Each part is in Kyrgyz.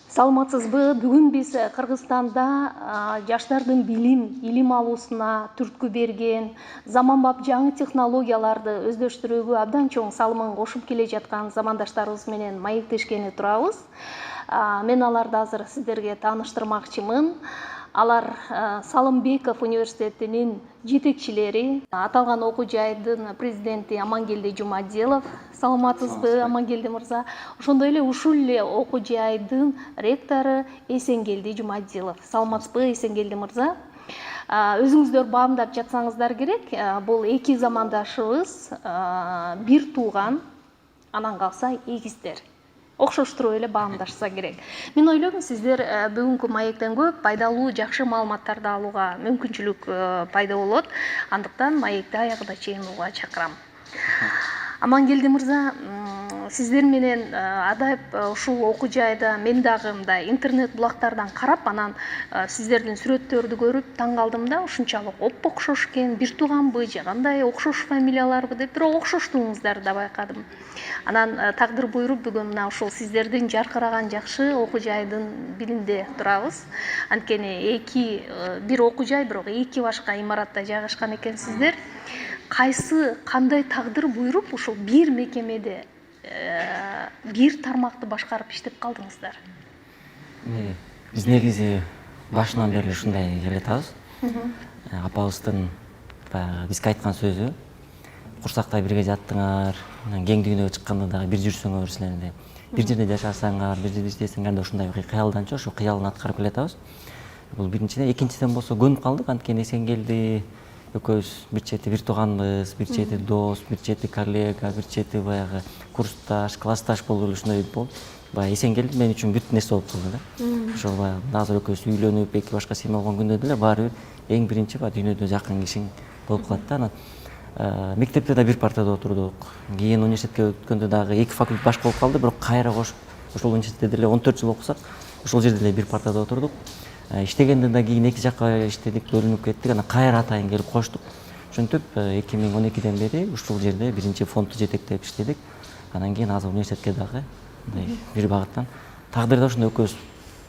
Саламатсызбы? Бүгүн биз Кыргызстанда жаштардын илим алуусуна түрткү берген, заманбап жаңы технологияларды өздөштүрүүгө абдан чоң салымын кошуп келе жаткан замандаштарыбыз менен маектешкени турабыз. Мен аларды азыр сиздерге тааныштырмакчымын. Алар Салымбеков университетинин жетекчилери, аталган окуу жайдын президенти Амангелди Жумадилов. Саламатсызбы, Амангелди мырза? Ошондой эле ушул эле окуу жайдын ректору Эсенгелди Жумадилов. Саламатсызбы, Эсенгелди мырза? Өзүңүздөр баамдап жатсаңыздар керек, бул эки замандашыбыз бир тууган, анан калса эгиздер. Окшоштуруп эле баамдашса керек. Мен ойлойм, сиздер бүгүнкү маектен көп пайдалуу, жакшы маалыматтарды алууга мүмкүнчүлүк пайда болот. Андыктан маекти аягына чейин угууга чакырам. Амангелди мырза, сиздер менен адайып ушул окуу жайда мен дагы мындай интернет булактардан карап, анан сиздердин сүрөттөрдү көрүп таң калдым да, ушунчалык окшош экен, бир тууганбы же кандай окшош фамилияларбы деп, бирок окшоштугуңуздарды да байкадым. Анан тагдыр буйруп бүгүн мына ушул сиздердин жаркыраган жакшы окуу жайдын биринде турабыз. Анткени бир окуу жай, бирок эки башка имаратта жайгашкан экенсиздер. Кандай тагдыр буйруп ушул бир мекемеде бир тармакты башкарып иштеп калдыңыздар? Биз негизи башынан бери ушундай элетабыз. Апабыздын бизге айткан сөзү: курсакта бирге жаттыңар, кең дүйнөгө чыкканда дагы бир жүрсөңөр силерде. Бир жерде жашасаңар, бир жерде иштесеңер да ушундай кыялданчу, ошол кыялын аткарып келатабыз. Бул биринчиден, экинчиден болсо көнүп калдык, анткени Эсенгелди экөөбүз бир чети бир тууганбыз, бир чети дос, бир чети коллега, бир чети баягы курсташ, классташ болуп эле ушундай болуп, баягы Эсенгелди мен үчүн бүт нерсе болуп калды да. Ошол баягы азыр экөөбүз үйлөнүп, эки башка семья болгон күндө деле баары бир эң биринчи дүйнөдө жакын кишиң болуп калат да. Анан мектепте да бир партада отурдук. Кийин университетке өткөндө дагы эки факультет башка болуп калды, бирок кайра кошуп, ошол университетте деле 14 жыл окусак, ошол жерде деле бир партада отурдук. Иштегенден да кийин эки жакка иштедик, бөлүнүп кеттик, анан кайра атайын келип коштук. Ошентип 2012-ден бери ушул жерде биринчи фондду жетектеп иштедик. Анан кийин азыр университетке дагы бир багыттан тагдырда ушундай экөөбүз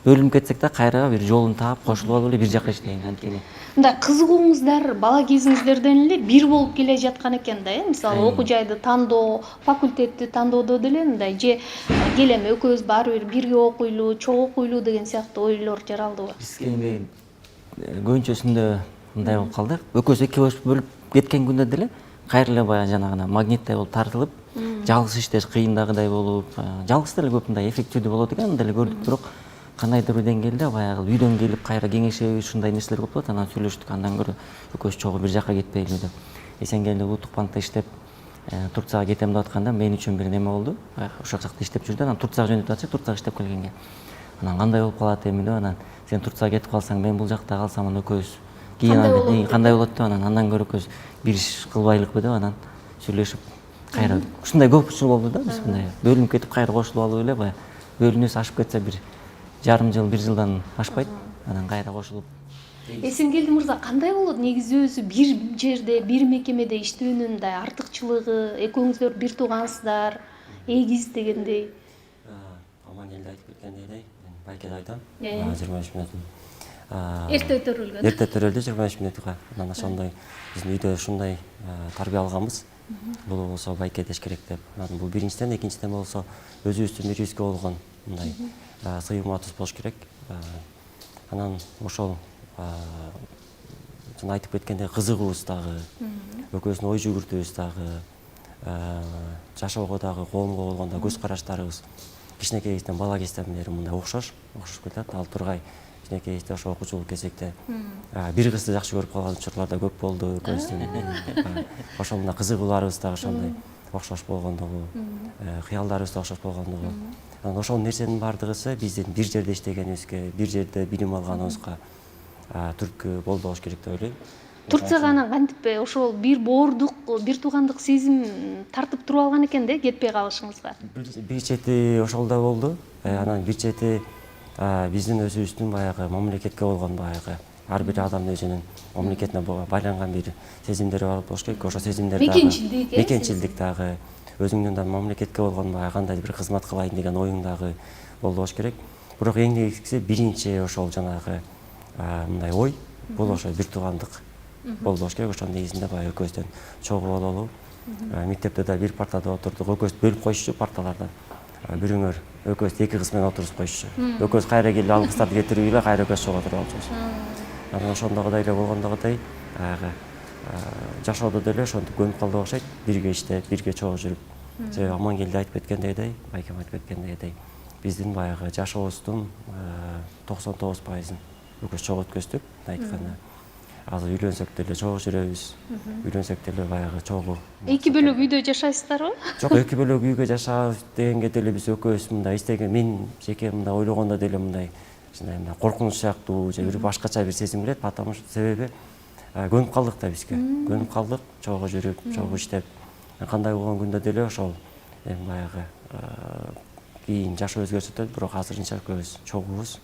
бөлүнүп кетсек да кайра бир жолун таап кошулуп алып эле бир жака иштейин. Анткени Мындай кызыгууңуздар бала кезиңиздерден эле бир болуп келе жаткан экен да, мисалы окуу жайды тандоо, факультетти тандоодо деле мындай же келем экөөбүз баары бир бирге окуйлу, чогуу окуйлу деген сыяктуу ойлор жаралдыбы? бизге эми көбүнчөсүндө мындай болуп калды. Экөөбүз эки бөлүп кеткен күндө деле кайра эле баягы жанагы магниттай болуп тартылып, жалгыз иштеш кыйындагыдай болуп, жалгыз деле көп мындай эффективдүү болот экен, деле көрдүк. Бирок кандайдыр бир деңгээлде баягы үйдөн келип кайра кеңешебиз, ушундай нерселер болуп калат. Анан сүйлөштүк, андан көрө экөөбүз чогуу бир жака кетпейлү деп. Эсенгелди улуттук банкта иштеп Турцияга кетем деп атканда мен үчүн бир неме болду. Ошол жакта иштеп жүрдү, анан Турцияга жөнөтүп атышып, Турцияга иштеп келгенге. Анан кандай болуп калат эми деп, анан сен Турцияга кетип калсаң, мен бул жакта калсам, анан экөөбүз кийин кандай болот деп, андан көрө экөөбүз бир иш кылбайлыкпы деп, анан сүйлөшүп кайра ушундай көп жыл болду да, биз мындай бөлүнүп кетип кайра кошулуп алып эле баягы бөлүнүүбүз ашып кетсе бир жарым жыл, бир жылдан ашпайт, анан кайра кошулуп. Эсенгелди мырза, кандай болот негизи өзү бир жерде, бир мекемеде иштөөнүн мындай артыкчылыгы? Экөөңүздөр бир туугансыздар, эгиз дегендей. Амангелди айтып кеткендей, мен байкеде айтам, 23 мүнөтүн. Эрте төрөлгөн. Эрте төрөлдү 23 мүнөтүгө. Анан ошондой биздин үйдө ушундай тарбия алганбыз. Бул болсо байке деш керек деп. Анан бул биринчиден, экинчиден болсо өзүбүздүн бирибизге болгон мындай сыйыматыбыз болуш керек. Анан ошол жана айтып кеткендей кызыгуубуз дагы, экөөбүздүн ой жүгүртүүбүз дагы, жашоого дагы, коомго болгон көз караштарыбыз кичинекей кезден, бала кезден бери мындай окшош кетет. Ал тургай кичинекей кезде ошо окуучулук кезекте бир кызды жакшы көрүп калган учурлар да көп болду экөөбүздүн. Ошол мына кызыгууларыбыз дагы ошондой окшош болгондугу, кыялдарыбыз да окшош болгондугу. Анан ошол нерсенин баардыгысы биздин бир жерде иштегенибизге, бир жерде билим алганыбызга түрткү болбош керек деп ойлойм. Турцияга анан кантип ошол бир боордук, бир туугандык сезим тартып туруп алган экен да, кетпей калышыңызга? Бир чети ошол да болду. Анан бир чети биздин өзүбүздүн баягы мамлекетке болгон баягы ар бир адамдын өзүнүн мамлекетине байланган бир сезимдери бар болуш керек. Ошо сезимдер дагы мекенчилдик дагы, өзүңдүн да мамлекетке болгон баягы кандайдыр бир кызмат кылайын деген оюң дагы болуш керек. бирок эң негизгиси биринчи ошол жанагы мындай ой бул ошо бир туугандык болбош керек. Ошонун негизинде баягы экөөбүздөн чогуу бололу. Мектепте да бир партада отурдук, экөөбүз бөлүп коюшчу парталарды. Бирөөңөр экөөбүз эки кыз менен отурузуп коюшчу. Экөөбүз кайра келип ал кыздарды кетирип эле кайра экөөбүз чогуу отуруп алчубуз. Анан ошондогудай эле болгондогудай баягы жашоодо деле ошентип көнүп калдык окшойт. Бирге иштеп, бирге чогуу жүрүп. Себеби Амангелди айтып кеткендегидей, байкем айтып кеткендегидей, биздин баягы жашообуздун 99%-ын экөөбүз чогуу өткөздүк. Айтканда азыр үйлөнсөк деле чогуу жүрөбүз. Үйлөнсөк деле баягы чогуу. Эки бөлөк үйдө жашайсыздарбы? Жок, эки бөлөк үйгө жашаабыз дегенге деле биз экөөбүз мындай истеген, мен жеке мындай ойлогондо деле мындай коркунуч сыяктуу же бир башкача бир сезим келет, потому что себеби көнүп калдык да бизге. Көнүп калдык, чогуу жүрүп, чогуу иштеп. Кандай болгон күндө деле ошол баягы кийин жашоо өзгөрсө да, бирок азырынча экөөбүз чогуубуз.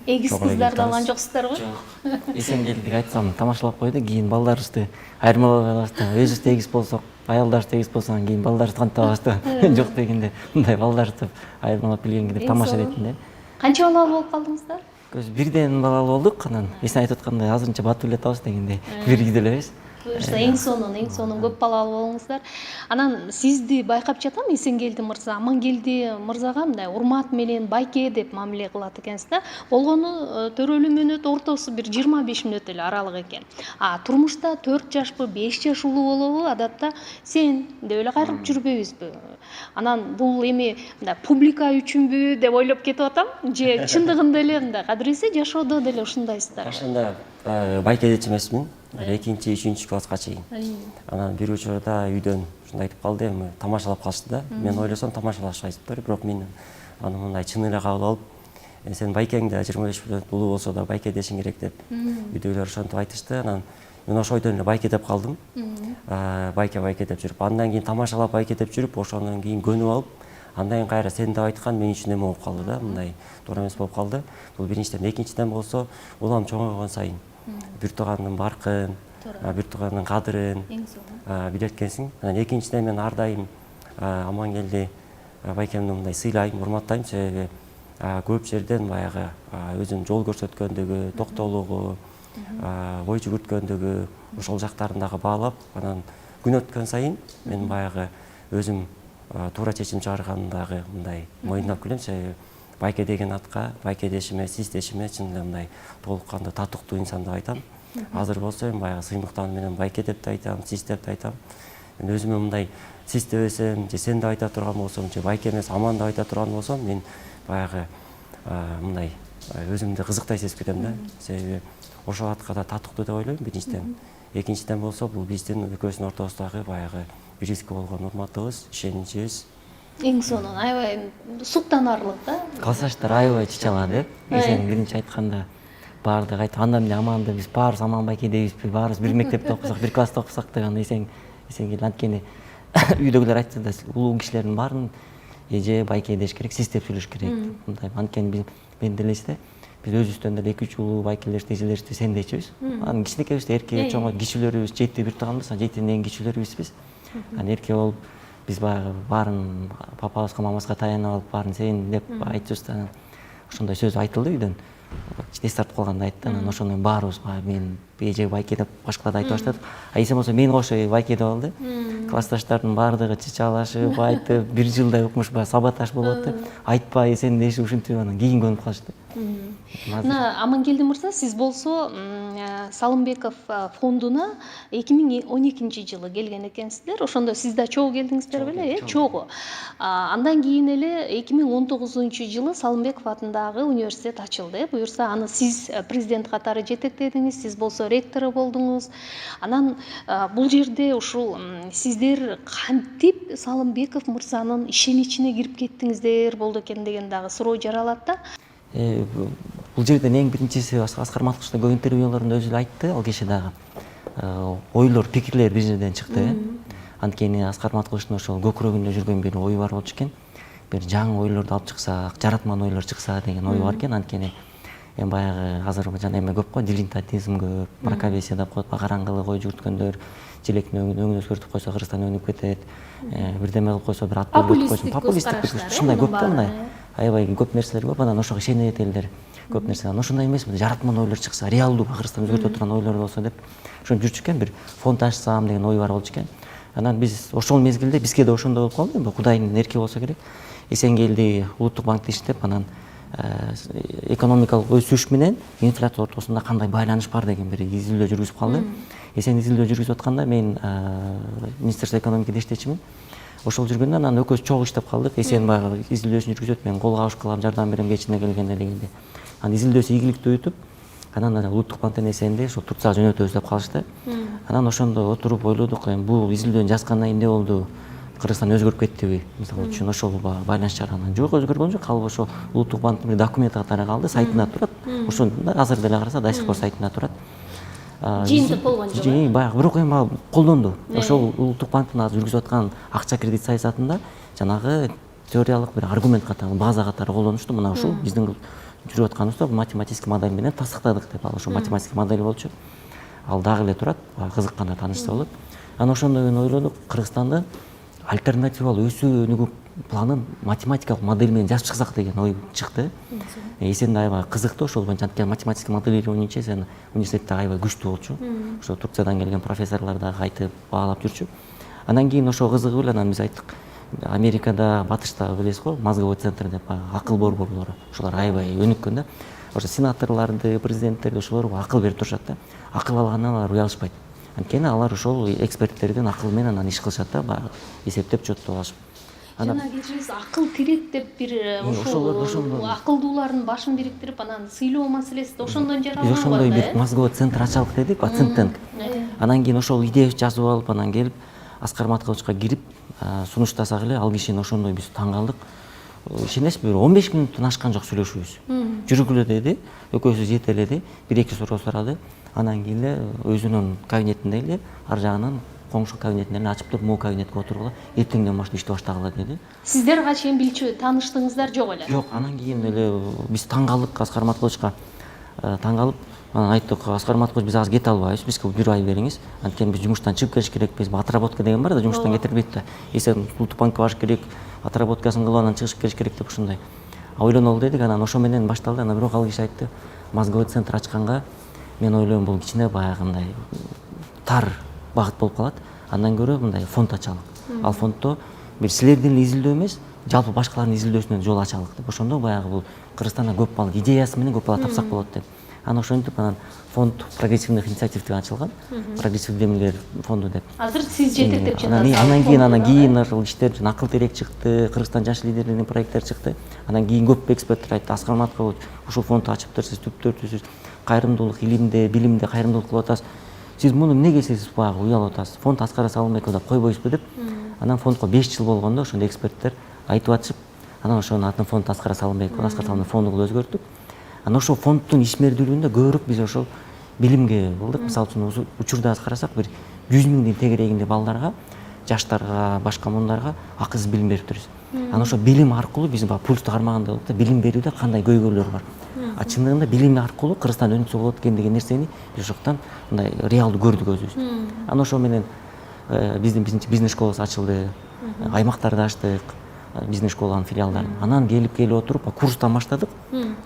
Эгиз кыздарды алган жоксуздарбы? Жок. Эсенгелдик айтсам тамашалап койду, кийин балдарыбызды айырмалап алабыз да. Өзүбүз эгиз болсок, аялдарыбыз эгиз болсо, анан кийин балдарыбызды кантип алабыз да. Жок дегенде мындай балдарыбызды айырмалап келгенге деп тамаша ретинде. Канча балалуу болуп калдыңыздар? Көз бирден балалуу болдук, анан эсин айтып аткандай азырынча батып эле атабыз дегендей бир үйдө элебиз. Буюрса эң сонун көп балалуу болуңуздар. Анан сизди байкап жатам, Эсенгелди мырза, Амангелди мырзага мындай урмат менен байке деп мамиле кылат экенсиз да. Болгону төрөлүү мүнөт ортосу бир 25 мүнөт эле аралык экен. Турмушта 4 жашпы, 5 жаш улуу болобу, адатта сен деп эле кайрылып жүрбөйбүзбү? Анан бул эми мындай публика үчүнбү деп ойлоп кетип атам, же чындыгында эле мындай кадыресе жашоодо деле ушундайсыздар? Ошондо байке дечи эмесмин. 2-3 класска чейин. Анан бир учурда үйдөн ушундай айтып калды, эми тамашалап калышты да. Мен ойлосом тамашалашпайсыздар, бирок мен аны мындай чын эле кабыл алып, сен байкең да 25 мүнөт улуу болсо да байке дешиң керек деп үйдөгүлөр ошентип айтышты. Анан мен ошол ойдон эле байке деп калдым. Байке деп жүрүп, андан кийин тамашалап байке деп жүрүп, ошондон кийин көнүп алып, андан кийин кайра сен деп айткан мен үчүн эме болуп калды да, мындай туура эмес болуп калды. Бул биринчиден, экинчиден болсо, улам чоңойгон сайын бир туугандын баркын, бир туугандын кадырын билет экенсиң. Анан экинчиден мен ар дайым Амангелди байкемди мындай сыйлайм, урматтайм, себеби көп жерден баягы өзүнүн жол көрсөткөндүгү, токтоолугу, ой жүгүрткөндүгү, ошол жактарын дагы баалап, анан күн өткөн сайын мен баягы өзүм туура чечим чыгарганын дагы мындай мойындап келем, себеби байке деген атка, байке дешиме, сиз дешиме чын эле мындай толук кандуу татыктуу инсан деп айтам. Азыр болсо эми баягы сыймыктан менен байке деп да айтам, сиз деп да айтам. Мен өзүмө мындай сиз дебесем, же сен деп айта турган болсом, же байке эмес Аман деп айта турган болсом, мен баягы мындай өзүмдү кызыктай сезип кетем да. Себеби ошол атка да татыктуу деп ойлойм биринчиден. Экинчиден болсо бул биздин экөөбүздүн ортобуздагы баягы биризге болгон урматыбыз, ишеничибиз. Эң сонун, аябай суктанарлык да. Классташтар аябай чычалат, Эсен биринчи айтканда баардыгы айтып, андан эмне Аманды биз баарыбыз Аман байке дейбизби, баарыбыз бир мектепте окусак, бир класста окусак деген Эсенгелди анткени үйдөгүлөр айтса да улуу кишилердин баарын эже байке деш керек, сиз деп сүйлөш керек. Мындай анткени мен делесиз биз өзүбүздөн деле 2-3 улуу байкелерди, эжелерди сен дейчүбүз. Анан кичинекейбиз, эрке чоңой кичүүлөрүбүз, 7 бир тууганбыз, 7ден эң кичүүлөрүбүзбүз. Анан эрке болуп биз баягы баарын папабызга, мамабызга таянып алып, баарын сен деп айтчубуз да. Ошондой сөз айтылды үйдөн. Эс тартып калганда айтты, анан ошондон баарыбыз мен эже байке деп башкалар да айта баштады. Эсен болсо мен кошо байке деп алды. Классташтардын баардыгы чычалашып, айтып, бир жылдай укмуш сабаташ болуп атты. Айтпа Эсен дешип ушинтип анан кийин көнүп калышты. Мына Амангелди мырза, сиз болсо Салымбеков фондуна 2012-жылы келген экенсиздер. Ошондо сиз да чогуу келдиңиздер беле, чогуу. Андан кийин эле 2019-жылы Салымбеков атындагы университет ачылды. Буюрса аны сиз президент катары жетектедиңиз, сиз болсо ректору болдуңуз. Анан бул жерде ушул сиздер кантип Салымбеков мырзанын ишеничине кирип кеттиңиздер болду экен деген дагы суроо жаралат да. Бул жерден эң биринчиси Аскар Малкычтын көп интервьюларында өзү айтты, ал киши дагы ойлор, пикирлер бир жерден чыкты. Анткени Аскар Малкычтын ошол көкүрөгүндө жүргөн бир ою бар болчу экен. Бир жаңы ойлорду алып чыксак, жаратман ойлор чыкса деген ой бар экен. Анткени эми баягы Азербайжанда эме көп го, дилетантизм көп, мракобесие деп коет, караңгылык ой жүгүрткөндөр, желектин өңүн өзгөртүп койсо Кыргызстан өнүп кетет. Бирдеме кылып койсо бир ат өлүп койсо, популисттик ушундай көп да мындай. аябай көп нерселер көп, анан ошого ишенет элдер көп нерсе. Анан ошондой эмесми, жаратман ойлор чыкса, реалдуу Кыргызстан өзгөртө турган ойлор болсо деп ошентип жүрчү экен, бир фонд ачсам деген ой бар болчу экен. Анан биз ошол мезгилде бизге да ошондой болуп калды, эми Кудайдын эрки болсо керек. Эсенгелди улуттук банкте иштеп, анан экономикалык өсүш менен инфляция ортосунда кандай байланыш бар деген бир изилдөө жүргүзүп калды. Эсен изилдөө жүргүзүп атканда мен Министерство экономикада иштечимин. Ошол жүргөндө анан экөөбүз чогуу иштеп калдык. Эсен баягы изилдөөсүн жүргүзөт, мен кол кабыш кылам, жардам берем кечине келгенде дегенде. Анан изилдөөсү ийгиликтүү өтүп, анан улуттук банктан Эсенди ошол Турцияга жөнөтөбүз деп калышты. Анан ошондо отуруп ойлодук, бул изилдөөнү жазгандан кийин эмне болду? Кыргызстан өзгөрүп кеттиби? Мисалы үчүн ошол байланыш чыгаргандан. Жок, өзгөргөн жок. Ал ошо улуттук банктын бир документи катары калды, сайтында турат. Ошондо азыр деле караса, до сих пор сайтында турат. Жыйынтык болгон жок. Баягы бирок эми ал колдонду. Ошол улуттук банктын азыр жүргүзүп аткан акча кредит саясатында жанагы теориялык бир аргумент катары, база катары колдонушту. Мына ушул биздин жүрүп атканыбызда математический модель менен тастыктадык деп. Ал ошо математический модель болчу. Ал дагы эле турат, кызыкканда таанышса болот. Анан ошондон кийин ойлодук, Кыргызстанда альтернативалуу өсүү өнүгүү планын математикалык модель менен жазып чыксак деген ой чыкты. Эсен аябай кызыктуу, ошол боюнча анткени математический моделирование Эсен университетте аябай күчтүү болчу. Ошо Турциядан келген профессорлор дагы айтып баалап жүрчү. Анан кийин ошо кызыгып эле анан биз айттык, Америкада, батышта билесиз го, мозговой центр деп акыл борборлору, ошолор аябай өнүккөн да. Ошо сенаторлорду, президенттерди ошолор акыл берип турушат да. Акыл алгандан алар уялышпайт. Анткени алар ошол эксперттердин акылы менен анан иш кылышат да, баягы эсептеп чоттоп алышып. Жана кечиресиз, акыл тирек деп бир ошол акылдуулардын башын бириктирип анан сыйлоо маселеси да ошондон жаралган. Биз ошондой бир мозговой центр ачалык дедик, think tank. Анан кийин ошол идея жазып алып, анан келип Аскар Маткалычка кирип сунуштасак эле, ал кишини ошондой биз таң калдык. Ишенесизби, 15 мүнөттөн ашкан жок сүйлөшүүбүз. Жүргүлө деди, экөөсү жете эледи, 1-2 суроо сурады. Анан кийин эле өзүнүн кабинетинде эле ар жагынан коңшу кабинетинен ачып туруп, могу кабинетке отургула, эртеңден баштап ишти баштагыла деди. Сиздер чейин билчү тааныштыңыздар жок эле? Жок, анан кийин эле биз таң калдык Аскар Маткалычка. Таң калып, анан айттык, Аскар Маткалыч, биз азыр кете албайбыз, бизге 1 ай бериңиз. Анткени биз жумуштан чыгып келиш керекпиз. Отработка деген бар да, жумуштан кетирбейт да. Эсен улуттук банкка барыш керек, отработкасын кылып анан чыгышып келиш керек деп ушундай. Ойлонолу дедик, анан ошо менен башталды. Анан бирок ал киши айтты, мозговой центр ачканга мен ойлойм бул кичине баягындай тар багыт болуп калат. Андан көрө мындай фонд ачалык. Ал фонддо бир силердин эле изилдөө эмес, жалпы башкалардын изилдөөсүнө жол ачалык деп. Ошондо баягы бул Кыргызстанда көп бала идеясы менен көп бала тапсак болот деп. Анан ошентип анан фонд прогрессивных инициатив деп ачылган. Прогрессивдүү демилер фонду деп. Азыр сиз жетектеп жатасыз. Анан кийин ошол иштер акыл терек чыкты, Кыргызстан жаш лидерлеринин проекттери чыкты. Анан кийин көп эксперттер айтты, Аскар Маткалыч ушул фондду ачыптыр, сиз түптөрсүз кайрымдуулук, илимде, билимде кайрымдуулук кылып атасыз. Сиз муну эмнеге сиз баягы уялып атасыз? Фонд Аскар Салымбеков деп койбойсузбу деп. Анан фондко 5 жыл болгондо ошондо эксперттер айтып атышып, анан ошонун атын фонд Аскар Салымбеков, Аскар Салымбеков фонду кылып өзгөрттүк. Анан ошол фонддун ишмердүүлүгүндө көбүрөөк биз ошол билимге кылдык. Мисалы үчүн учурда карасак, бир 100 миңдин тегерегинде балдарга, жаштарга, башка муундарга акысыз билим берип турбуз. Анан ошо билим аркылуу биз баягы пульсту кармагандай болуп да, билим берүүдө кандай көйгөйлөр бар. Чындыгында билим аркылуу Кыргызстан өнүксө болот экен деген нерсени биз ошоктон мындай реалдуу көрдүк өзүбүз. Анан ошо менен биздин бизнес школасы ачылды, аймактарда ачтык, бизнес школанын филиалдарын. Анан келип отуруп курстан баштадык.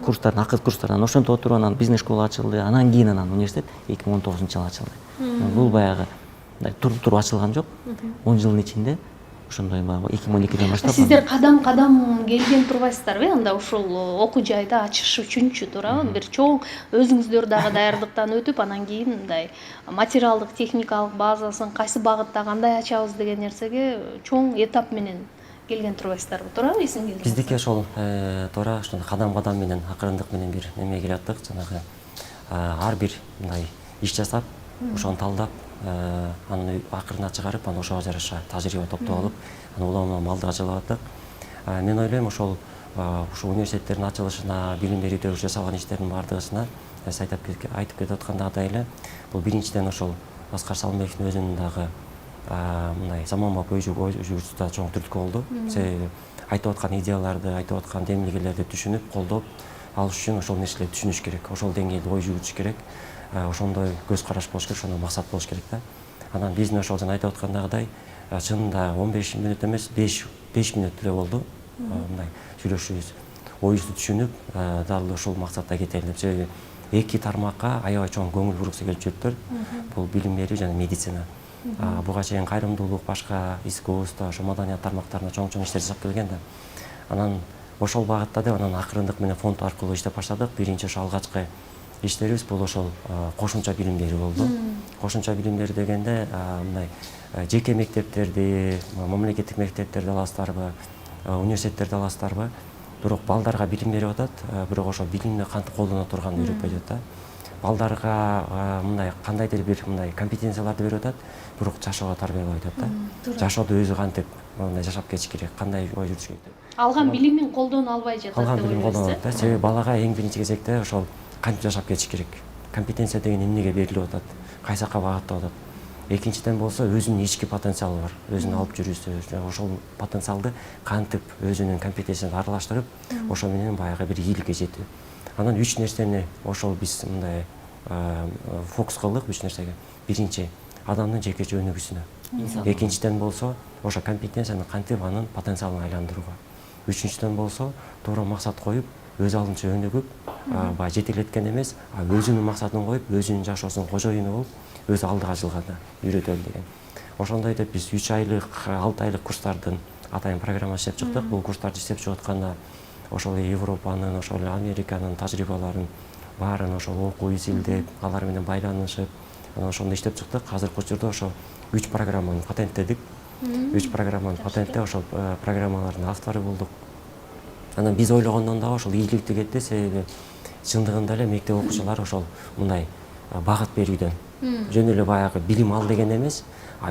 Курстардын акыл курстарынан ошентип отуруп анан бизнес школа ачылды. Анан кийин университет 2019-жылы ачылды. Бул баягы туруп ачылган жок. 10 жылдын ичинде ошондой баягы 2012-ден баштап. Сиздер кадам келген турбайсыздарбы? Анда ушул окуу жайды ачыш үчүнчү туурабы? Бир чоң өзүңүздөр дагы даярдыктан өтүп, анан кийин мындай материалдык, техникалык базасын кайсы багытта кандай ачабыз деген нерсеге чоң этап менен келген турбайсыздарбы, туурабы Эсенгелди? Биздики ошол туура ошондой кадам менен, акырындык менен бир неме келе аттык. Жанагы ар бир мындай иш жасап, ошону талдап, анын акырына чыгарып, анан ошого жараша тажрыйба топтоп алып, анан улам алдыга жылып аттык. Мен ойлойм, ушул университеттердин ачылышына, билим берүүдө жасалган иштердин бардыгысына айтып кетип аткандагыдай эле, бул биринчиден ошол Аскар Салымбековдун өзүнүн дагы мындай заманбап ой жүгүртүүсү чоң түрткү болду. Себеби айтып аткан идеяларды, айтып аткан демилгелерди түшүнүп, колдоп алыш үчүн ошол нерселерди түшүнүш керек, ошол деңгээлде ой жүгүртүш керек, ошондой көз караш болуш керек, ошондой максат болуш керек да. Анан биздин ошол жана айтып аткандагыдай чынында 15 мүнөт эмес, 5 мүнөт эле болду мындай сүйлөшүүбүз. оюбузду түшүнүп дал ошол максатта кетели деп. Себеби эки тармакка аябай чоң көңүл бургусу келип жүрүптүр. Бул билим берүү жана медицина. Буга чейин кайрымдуулук, башка искусство, ошо маданият тармактарына чоң иштер жасап келген да. Анан ошол багытта деп анан акырындык менен фонд аркылуу иштеп баштадык. Биринчи ошо алгачкы иштерибиз бул ошол кошумча билим берүү болду. Кошумча билим берүү дегенде мындай жеке мектептерди, мамлекеттик мектептерди аласыздарбы, университеттерди аласыздарбы, бирок балдарга билим берип атат, бирок ошо билимди кантип колдоно турганын үйрөтпөй атат да. Балдарга мындай кандайдыр бир мындай компетенцияларды берип атат, бирок жашоого тарбиялабай атат да. Жашоодо өзү кантип мындай жашап кетиш керек, кандай ой жүрүш керек деп. Алган билимин колдоно албай жатат. Алган билим колдоно албайт да. Себеби балага эң биринчи кезекте ошол кантип жашап кетиш керек. Компетенция деген эмнеге берилип атат, кайсы жака багыттап атат. Экинчиден болсо өзүнүн ички потенциалы бар. Өзүнүн алып жүрүүсү, ошол потенциалды кантип өзүнүн компетенциясына аралаштырып, ошо менен баягы бир ийгиликке жетүү. Анан 3 нерсени ошол биз мындай фокус кылдык 3 нерсеге. Биринчи адамдын жеке өнүгүүсүнө. Экинчиден болсо ошо компетенцияны кантип анын потенциалына айландырууга. Үчүнчүдөн болсо туура максат коюп, өз алдынча өнүгүп, баягы жетелеткен эмес, өзүнүн максатын коюп, өзүнүн жашоосунун кожоюну болуп, өзү алдыга жылганда үйрөтөлү деген. Ошондой деп биз 3 айлык, 6 айлык курстардын атайын программа иштеп чыктык. Бул курстарды иштеп чыгып атканда ошол Европанын, ошол Американын тажрыйбаларын баарын ошол окуу, изилдеп, алар менен байланышып, анан ошондой иштеп чыктык. Азыркы учурда ошо 3 программаны патенттедик. 3 программаны патенттеп, ошол программалардын автору болдук. Анан биз ойлогондон да ошол ийгиликтүү кетти, себеби чындыгында эле мектеп окуучулары ошол мындай багыт берүүдөн жөн эле баягы билим ал деген эмес,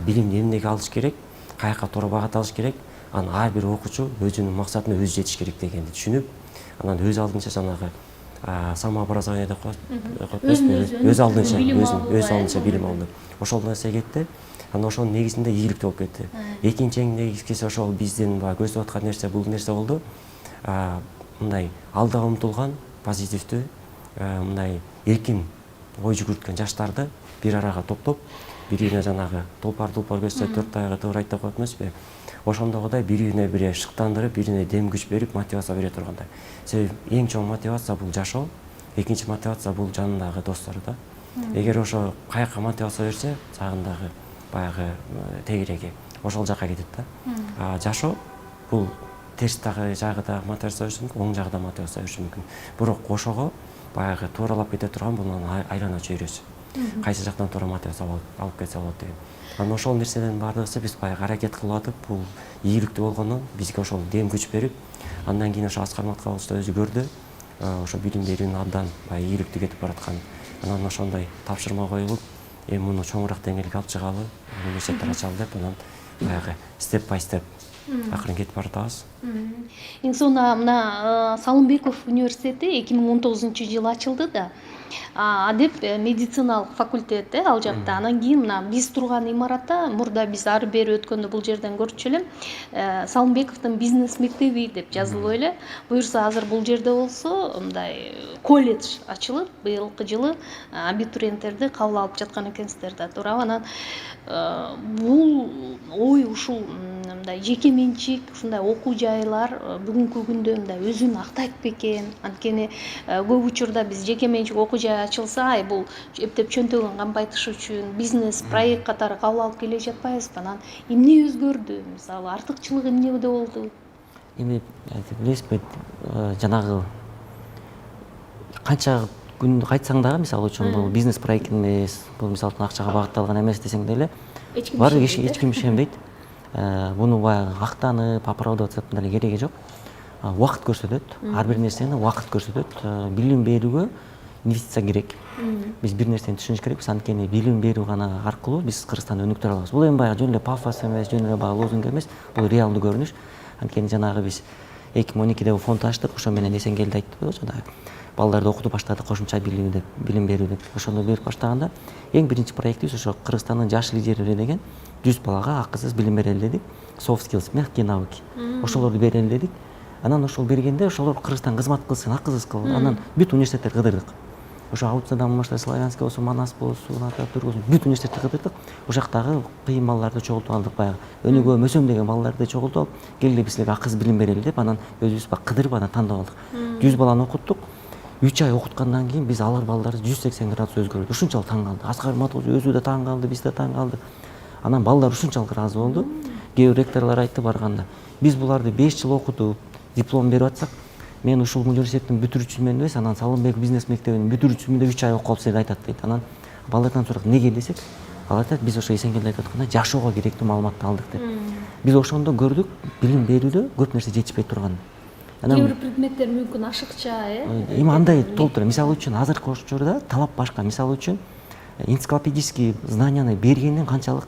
билимди эмнеге алыш керек, каяка туура багыт алыш керек, анан ар бир окуучу өзүнүн максатына өзү жетиш керек дегенди түшүнүп, анан өз алдынча жанагы самообразование деп коет, өз алдынча билим алды. Ошол нерсе кетти. Анан ошонун негизинде ийгиликтүү болуп кетти. Экинчи эң негизгиси ошол биздин баягы көздөп аткан нерсе бул нерсе болду. Мындай алдыга умтулган, позитивдүү, мындай эркин ой жүгүрткөн жаштарды бир арага топтоп, бирине жанагы толпар көзсө төрт аягы туура деп коет эмеспи? Ошондогудай бирине бири шыктандырып, бирине дем күч берип, мотивация бере тургандай. Себеби эң чоң мотивация бул жашоо, экинчи мотивация бул жанындагы достор да. Эгер ошо каяка мотивация берсе, жагындагы баягы тегиреги ошол жака кетет да. Жашоо бул терс жагыда мотивация бериши мүмкүн, оң жагыда мотивация бериши мүмкүн. Бирок ошого баягы тууралап кете турган бул айлана чөйрөсү. Кайсы жактан туура мотивация алып кетсе болот деген. Анан ошол нерселердин баардыгысы биз баягы аракет кылып атып, бул ийгиликтүү болгондон бизге ошол дем күч берип, андан кийин ошо Аскар Маткалович да өзү көрдү, ошо билим берүүнүн абдан баягы ийгиликтүү кетип баратканын. Анан ошондой тапшырма коюлуп, эми муну чоңураак деңгээлге алып чыгалы, университеттер ачалы деп, анан баягы степ бай степ акырын кетип баратабыз. Эң сонуна мына Салымбеков университети 2019-жылы ачылды да. Адеп медициналык факультет ал жакта. Анан кийин мына биз турган имаратта мурда биз ары бери өткөндө бул жерден көрчү элем. Салымбековдун бизнес мектеби деп жазылып эле. Буюрса азыр бул жерде болсо мындай колледж ачылып, быйылкы жылы абитуриенттерди кабыл алып жаткан экенсиздер да, туурабы? Анан бул ой ушул мындай жеке менчик ушундай окуу жайлар бүгүнкү күндө мындай өзүн актайт бекен? Анткени көп учурда биз жеке менчик окуу жай ачылса, бул эптеп чөнтөгүн кампайтыш үчүн бизнес проект катары кабыл алып келе жатпайбызбы? Анан эмне өзгөрдү? Мисалы артыкчылыгы эмнеде болду? Эми билесизби, жанагы канча күндү кайтсаң дагы, мисалы үчүн бул бизнес проект эмес, бул мисалы үчүн акчага багытталган эмес десең деле, баары эч ким ишенбейт. Буну баягы актанып, оправдываться деле кереги жок. Убакыт көрсөтөт, ар бир нерсени убакыт көрсөтөт. Билим берүүгө инвестиция керек. Биз бир нерсени түшүнүш керекпиз, анткени билим берүү гана аркылуу биз Кыргызстанды өнүктүрө алабыз. Бул эми баягы жөн эле пафос эмес, жөн эле баягы лозунг эмес, бул реалдуу көрүнүш. Анткени жанагы биз 2012-де фонд ачтык, ошо менен Эсенгелди айтты, жанагы балдарды окутуп баштадык, кошумча билим берүү деп. Ошондо берип баштаганда эң биринчи проектибиз ошо Кыргызстандын жаш лидерлери деген 100 балага акысыз билим берели дедик. Soft skills, мягкие навыки. Ошолорду берели дедик. Анан ошол бергенде ошолор Кыргызстанга кызмат кылсын, акысыз кылып, анан бүт университеттер кыдырдык. ошо аутсадан баштап славянский болсун, манас болсун, Ататүрк болсун, бүт университетти кыдырдык. Ошол жактагы кыйын балдарды чогултуп алдык, баягы өнүгө мөсөм деген балдарды чогултуп алып, келди биз силерге акысыз билим берели деп, анан өзүбүз кыдырып анан тандап алдык. 100 баланы окуттук. 3 ай окуткандан кийин биз алар балдарды 180 градус өзгөрдүк. Ушунчалык таң калды. Аскар Матулов өзү да таң калды, биз да таң калдык. Анан балдар ушунчалык ыраазы болду. Кээ бир ректорлор айтты барганда, биз буларды 5 жыл окутуп, диплом берип атсак, мен ушул университеттин бүтүрүүчүсүмөн эмес, анан Салымбек бизнес мектебинин бүтүрүүчүсүмөн 3 ай окуп алып силерге айтат дейт. Анан балдардан сурап, эмнеге десек, алар айтат, биз ошо Эсенгелди айтып аткандай жашоого керектүү маалыматты алдык деп. Биз ошондо көрдүк, билим берүүдө көп нерсе жетишпей турганын. Кээ бир предметтер мүмкүн ашыкча, Эми андай толтура. Мисалы үчүн азыркы учурда талап башка. Мисалы үчүн энциклопедический знанияны бергендин канчалык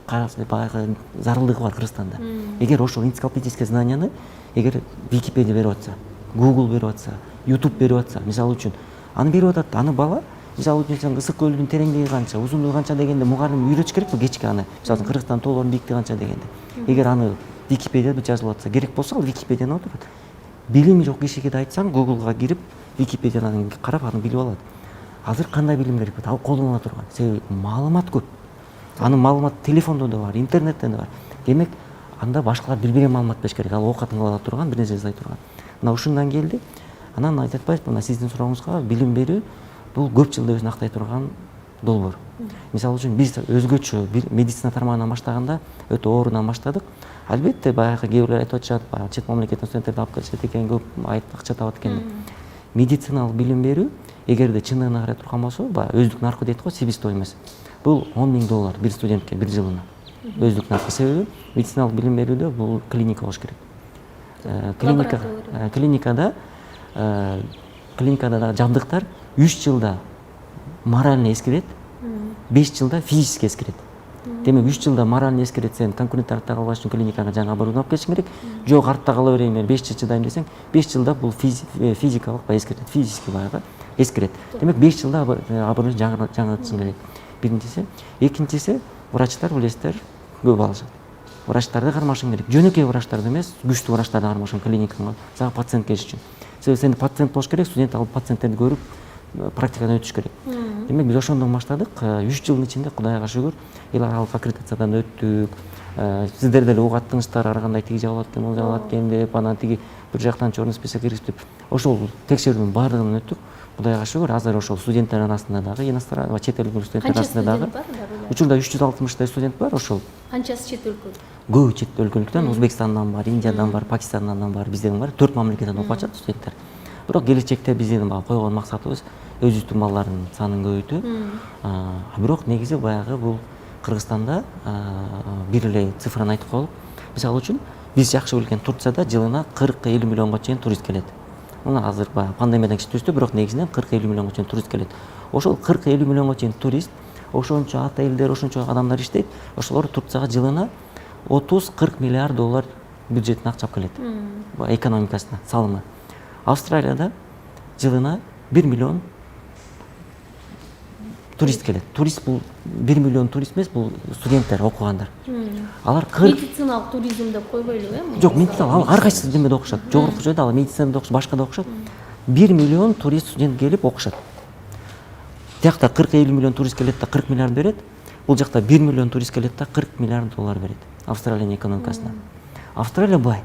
баягы зарылдыгы бар Кыргызстанда. Эгер ошол энциклопедический знанияны эгер Википедия берип атса, Google берип атса, YouTube берип атса, мисалы үчүн аны берип атат, аны бала мисалы үчүн сен ысык көлдүн тереңдиги канча, узундугу канча дегенде мугалим үйрөтүш керекпи кечке аны. Мисалы үчүн Кыргызстан тоолордун бийиктиги канча дегенде. Эгер аны Википедияда жазылып атса, керек болсо ал Википедияны отурат. Билими жок кишиге да айтсаң, Google'га кирип, Википедияны карап аны билип алат. Азыр кандай билим керек болот? Ал колуна турган. Себеби маалымат көп. Анын маалыматы телефондо да бар, интернетте да бар. Демек, анда башкалар билбеген маалымат бериш керек. Ал оокатын кыла турган, бир нерсе жасай турган. Мына ушундан келди. Анан айтып атпайсызбы, мына сиздин сурооңузга билим берүү бул көп жылда өзүн актай турган долбоор. Мисалы үчүн биз өзгөчө медицина тармагынан баштаганда өтө оорудан баштадык. Албетте, баягы кээ бирлер айтып атышат, баягы чет мамлекеттен студенттерди алып келишет экен, көп акча табат экен деп. Медициналык билим берүү эгерде чындыгына карай турган болсо, баягы өздүк наркы дейт го, себестоимость. Бул $10.000 бир студентке бир жылына. Өздүк наркы. Себеби медициналык билим берүүдө бул клиника болуш керек. Клиникада да жабдыктар 3 жылда морально эскирет, 5 жылда физически эскирет. Демек 3 жылда морально эскирет, сен конкурент артта калбаш үчүн клиникага жаңы оборудование алып келишиң керек. Жок, артта кала берейин, мен 5 жыл чыдайм десең, 5 жылда бул физикалык эскирет, физически баягы эскирет. Демек 5 жылда оборудование жаңыртышың керек. Биринчиси, экинчиси, врачтар билесиздер, көп алышат. Врачтарды кармашың керек. Жөнөкөй врачтарды эмес, күчтүү врачтарды кармашың клиникаңа, сага пациент келиш үчүн. Себеби сен пациент болуш керек, студент алып пациенттерди көрүп, практикадан өтүш керек. Демек биз ошондон баштадык. 3 жылдын ичинде Кудайга шүгүр, эл аралык аккредитациядан өттүк. Сиздер деле угаттыңыздар, ар кандай тиги жабылат экен, ол жабылат экен деп, анан тиги бир жактан чорный список киргизип, ошол текшерүүнүн баардыгын өттүк. Кудайга шүгүр, азыр ошол студенттер арасында дагы, иностранный, чет элдик студенттер арасында дагы. Учурда 360 студент бар ошол. Канчасы чет өлкө? Көбү чет өлкөлүктөн, Өзбекстандан бар, Индиядан бар, Пакистандан бар, бизден бар, 4 мамлекеттен окуп атышат студенттер. Бирок келечекте биздин койгон максатыбыз өзүбүздүн балдардын санын көбөйтүү. Бирок негизи баягы бул Кыргызстанда бир эле цифраны айтып коелук. Мисалы үчүн биз жакшы билген Турцияда жылына 40-50 миллионго чейин турист келет. Мына азыр пандемиядан кичи түздү, бирок негизинен 40-50 миллионго чейин турист келет. Ошол 40-50 миллионго чейин турист, ошончо отелдер, ошончо адамдар иштейт. Ошолор Турцияга жылына 30-40 миллиард доллар бюджетине акча алып келет. Экономикасына салымы. Австралияда жылына 1 миллион турист келет. Турист бул 1 миллион турист эмес, бул студенттер, окугандар. Алар медициналык туризм деп койбойлу, Жок, медициналык ар кайсы демеде окушат. Жогорку жайда ал медицинада окушат, башка да окушат. 1 миллион турист студент келип окушат. Тиякта 40-50 миллион турист келет да 40 миллиард берет. Бул жакта 1 миллион турист келет да 40 миллиард доллар берет Австралиянын экономикасына. Австралия бай.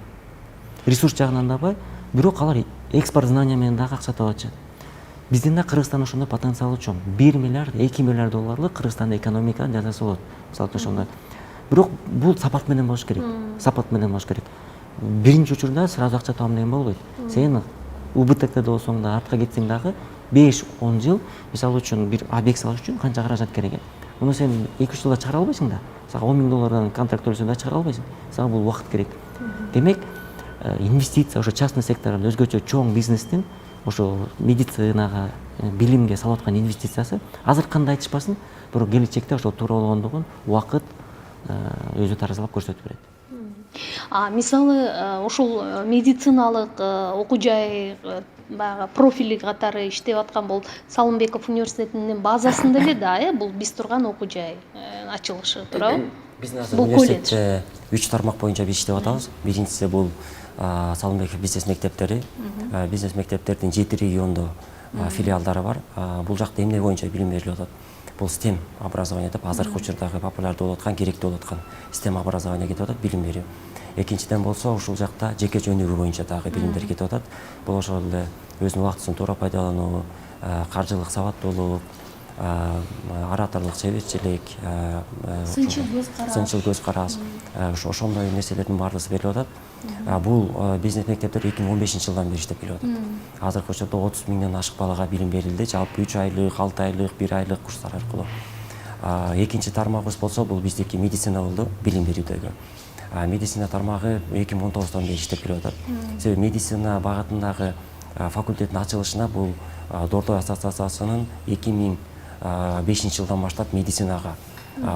Ресурс жагынан да бай, бирок алар экспорт знания менен дагы акча таап атышат. Биздин да Кыргызстан ошондой потенциалы чоң. 1 миллиард, 2 миллиард долларлык Кыргызстанда экономиканы жасаса болот. Мисалы ошондой. Бирок бул сапат менен болуш керек. Сапат менен болуш керек. Биринчи учурда сразу акча табам деген болбойт. Сен УБТКда болсоң да, артка кетсең дагы 5-10 жыл, мисалы үчүн бир объект салыш үчүн канча каражат керек? Муну сен 2-3 жылда чыгара албайсың да. Сага $10.000 контракт төлөсөң да чыгара албайсың. Сага бул убакыт керек. Демек, инвестиция ошо частный сектордун өзгөчө чоң бизнестин ошо медицинага, билимге салып аткан инвестициясы азыр кандай айтышпасын, бирок келечекте ошол туура болгондугун убакыт өзү таразалап көрсөтүп берет. Мисалы, ушул медициналык окуу жай баягы профили катары иштеп аткан бул Салымбеков университетинин базасында эле да, бул биз турган окуу жай ачылышы, туурабы? Биздин азыр университетте 3 тармак боюнча биз иштеп атабыз. Биринчиси бул Салымбеков бизнес мектептери. Бизнес мектептердин 7 региондо филиалдары бар. Бул жакта эмне боюнча билим берилип атат? Бул STEM образование деп азыркы учурдагы популярдуу болуп аткан, керектүү болуп аткан STEM образование кетип атат, билим берүү. Экинчиден болсо ушул жакта жеке жөнүгүү боюнча дагы билимдер кетип атат. Бул ошол эле өзүнүн убактысын туура пайдалануу, каржылык сабаттуулук, ораторлук себепчилик, сынчыл көз караш, ошондой нерселердин баардыгы берилип атат. Бул бизнес мектептер 2015 жылдан бери иштеп келип атат. Азыркы учурда 30 миңден ашык балага билим берилди. Жалпы 3 айлык, 6 айлык, 1 айлык курстар аркылуу. Экинчи тармагыбыз болсо бул биздики медицина болду, билим берүүдөгү. Медицина тармагы 2019-дон бери иштеп келип атат. Себеби медицина багытындагы факультеттин ачылышына бул Дордой ассоциациясынын 2005 жылдан баштап медицинага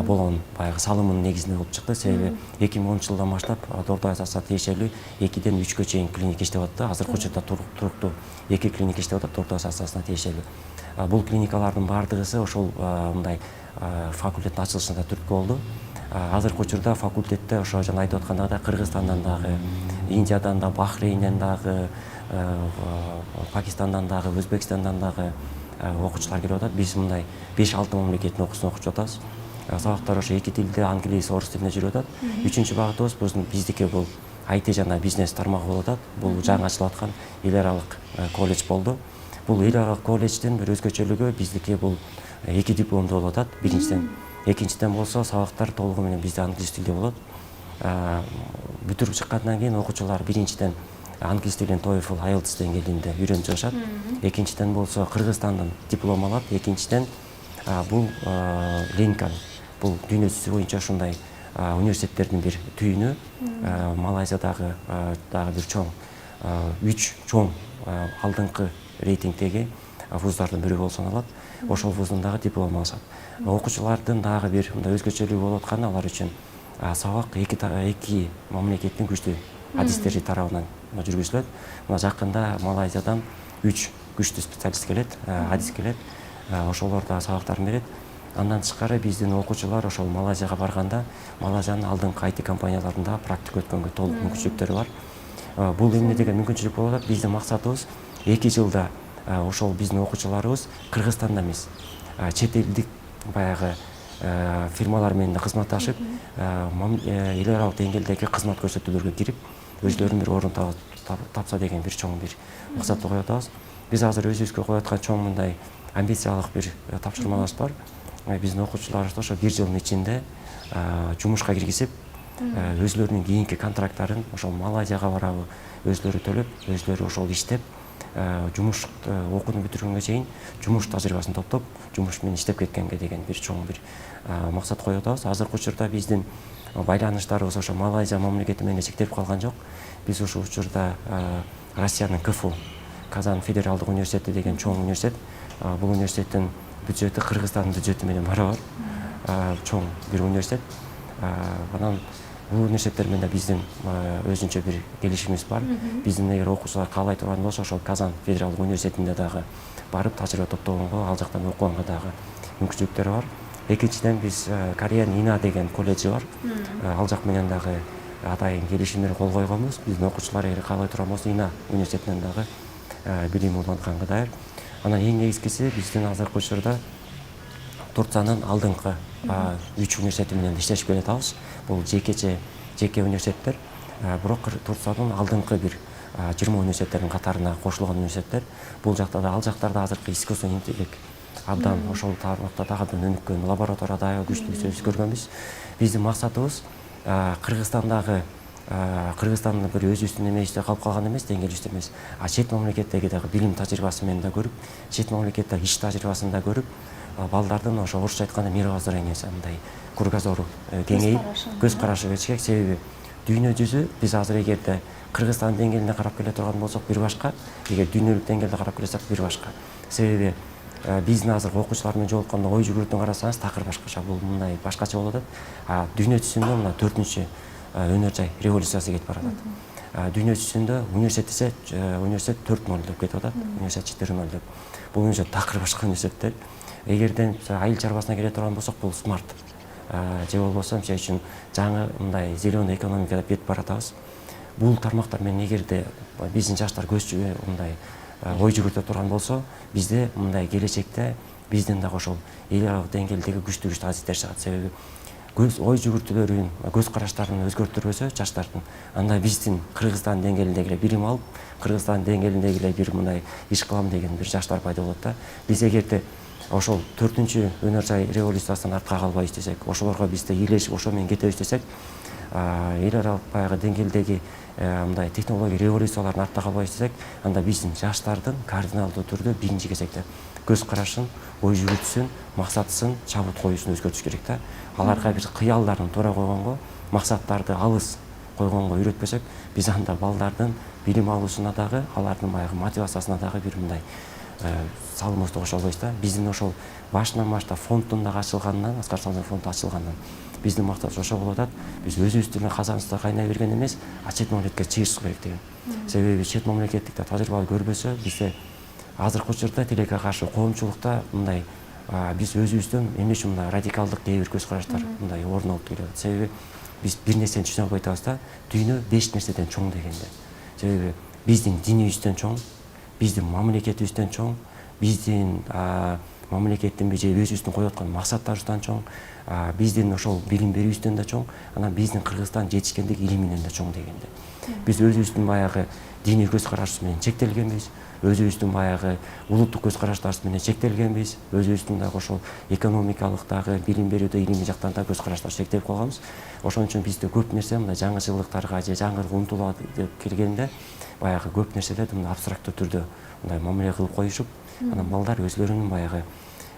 болгон баягы салымынын негизинде болуп чыкты. Себеби 2010 жылдан баштап Дордой ассоциациясына тиешелүү 2-ден 3-кө чейин клиника иштеп атты. Азыркы учурда туруктуу 2 клиника иштеп атат Дордой ассоциациясына тиешелүү. Бул клиникалардын баардыгысы ошол мындай факультеттин ачылышында түрткү болду. Азыркы учурда факультетте ошо жана айтып аткандагы Кыргызстандан дагы, Индиядан да, Бахрейнден дагы, Пакистандан дагы, Өзбекстандан дагы окуучулар келип атат. Биз мындай 5-6 мамлекеттин окуусун окутуп атабыз. Сабактар ошо эки тилде, англис, орус тилинде жүрүп атат. Үчүнчү багытыбыз биздики бул IT жана бизнес тармагы болуп атат. Бул жаңы ачылып аткан эл аралык колледж болду. Бул эл аралык колледждин бир өзгөчөлүгү биздики бул 2 дипломдуу болуп атат. Биринчиден, экинчиден болсо сабактар толугу менен бизде англис тилде болот. Бүтүрүп чыккандан кийин окуучулар биринчиден англис тилин TOEFL, IELTS деңгээлинде үйрөнүп чыгышат. Экинчиден болсо Кыргызстандан диплом алат. Экинчиден бул Линкольн, бул дүйнө жүзү боюнча ушундай университеттердин бир түйүнү. Малайзиядагы дагы бир чоң 3 чоң алдыңкы рейтингдеги вуздардын бирөө болуп саналат. Ошол вуздун дагы дипломун алышат. Окуучулардын дагы бир мындай өзгөчөлүгү болуп атканы алар үчүн сабак эки мамлекеттин күчтүү адистери тарабынан жүргүзүлөт. Мына жакында Малайзиядан 3 күчтүү специалист келет, адис келет. Ошолор да сабактарын берет. Андан тышкары биздин окуучулар ошол Малайзияга барганда Малайзиянын алдыңкы IT компанияларында практика өткөнгө толук мүмкүнчүлүктөрү бар. Бул эмне деген мүмкүнчүлүк болуп атат? Биздин максатыбыз 2 жылда ошол биздин окуучуларыбыз Кыргызстанда эмес, чет элдик баягы фирмалар менен кызматташып, эл аралык деңгээлдеги кызмат көрсөтүүлөргө кирип, өзлөрүнүн бир орун тапса деген бир чоң бир максатты коюп атабыз. Биз азыр өзүбүзгө коюп аткан чоң мындай амбициялык бир тапшырмаларыбыз бар. Биздин окуучуларыбызды ошо 1 жылдын ичинде жумушка киргизип, өзлөрүнүн кийинки контракттарын ошол Малайзияга барабы өзлөрү төлөп, өзлөрү ошол иштеп, жумуш окууну бүтүргөнгө чейин жумуш тажрыйбасын топтоп, жумуш менен иштеп кеткенге деген бир чоң бир максат коюп атабыз. Азыркы учурда биздин байланыштарыбыз ошо Малайзия мамлекети менен чектелип калган жок. Биз ушул учурда Россиянын КФУ, Казан федералдык университети деген чоң университет. Бул университеттин бюджети Кыргызстандын бюджети менен барабар. Чоң бир университет. Анан бул университеттер менен биздин өзүнчө бир келишимибиз бар. Биздин эгер окуучулар каалай турган болсо, ошол Казан федералдык университетинде дагы барып тажрыйба топтогонго, ал жактан окуганга дагы мүмкүнчүлүктөр бар. Экинчиден биз Кореян Ина деген колледжи бар. Ал жак менен дагы атайын келишимдер кол койгонбуз. Биздин окуучулар эгер каалай турган болсо, Ина университетинен дагы билим уланганга даяр. Анан эң негизгиси биздин азыркы учурда Турциянын алдыңкы 3 университети менен иштешип келатабыз. Бул жеке университеттер, бирок Турциянын алдыңкы бир 20 университеттердин катарына кошулган университеттер. Бул жакта да, ал жактарда азыркы искусственный интеллект абдан ошол тармакта дагы өнүккөн лаборатория дагы күчтүү көргөнбүз. Биздин максатыбыз Кыргызстандын бир өзүбүздүн эмебизде калып калган эмес, деңгээлибизде эмес, чет мамлекеттеги дагы билим тажрыйбасы менен да көрүп, чет мамлекеттеги иш тажрыйбасын да көрүп, балдардын ошо орусча айтканда мировоззрениясы мындай кругозору кеңейип, көз карашы кечек. Себеби дүйнө жүзү биз азыр эгерде Кыргызстан деңгээлинде карап келе турган болсок бир башка, эгер дүйнөлүк деңгээлде карап келсек бир башка. Себеби биздин азыр окуучулар менен жолукканда ой жүгүртүн карасаңыз такыр башкача, бул мындай башкача болуп атат. Дүйнө жүзүндө мына 4-чү өнөр жай революциясы кетип баратат. Дүйнө жүзүндө университет 4.0 деп кетип атат, университет 4.0 деп. Бул университет такыр башка университеттер. Эгерден айыл чарбасына келе турган болсок, бул смарт же болбосо мисалы үчүн жаңы мындай зеленый экономикада бет баратабыз. Бул тармактар менен эгерде биздин жаштар көзчү мындай ой жүгүртө турган болсо, бизде мындай келечекте биздин дагы ошол эл аралык деңгээлдеги күчтүү азиттер чыгат. Себеби ой жүгүртүүлөрүн, көз караштарын өзгөртүрбөсө жаштардын, анда биздин Кыргызстан деңгээлинде билим алып, Кыргызстан деңгээлинде бир мындай иш кылам деген бир жаштар пайда болот да. Биз эгерде ошол 4-чү өнөр жай революциясынан артка калбай иштесек, ошолорго бизде элешип ошо менен кетебиз десек, эл аралык баягы деңгээлдеги мындай технология революцияларын артта калбай иштесек, анда биздин жаштардын кардиналдуу түрдө биринчи кезекте көз карашын, ой жүгүртүсүн, максатысын, чабыт коюусун өзгөртүш керек да. Аларга бир кыялдарын туура койгонго, максаттарды алыс койгонго үйрөтпөсөк, биз анда балдардын билим алуусуна дагы, алардын баягы мотивациясына дагы бир мындай салымыбызды кошо албайбыз да. Биздин ошол башынан баштап фонддун дагы ачылганынан, Аскар Салман фонду ачылганынан биздин максатыбыз ошо болуп атат. Биз өзүбүздүн эле казаныбызда кайнай берген эмес, чет мамлекетке чыгыш керек деген. Себеби чет мамлекеттикте тажрыйба көрбөсө, бизде азыркы учурда тилекке каршы коомчулукта мындай биз өзүбүздөн эмне үчүн мындай радикалдык кээ бир көз караштар мындай орун алып келет. Себеби биз бир нерсени түшүнө албай атабыз да, дүйнө 5 нерседен чоң дегенде. Себеби биздин динибизден чоң, биздин мамлекетибизден чоң, биздин мамлекеттин же өзүбүздүн коюп аткан максаттарыбыздан чоң, биздин ошол билим берүүбүздөн да чоң, анан биздин Кыргызстан жетишкендик илиминен да чоң дегенде. Биз өзүбүздүн баягы диний көз карашыбыз менен чектелгенбиз, өзүбүздүн баягы улуттук көз караштарыбыз менен чектелгенбиз, өзүбүздүн дагы ошол экономикалык дагы билим берүүдө, илимий жактан да көз караштарыбыз чектелип калганбыз. Ошон үчүн бизде көп нерсе мындай жаңычылыктарга же жаңырык умтулат деп келгенде, баягы көп нерселерди мындай абстракттуу түрдө мындай мамиле кылып коюшуп, анан балдар өзлөрүнүн баягы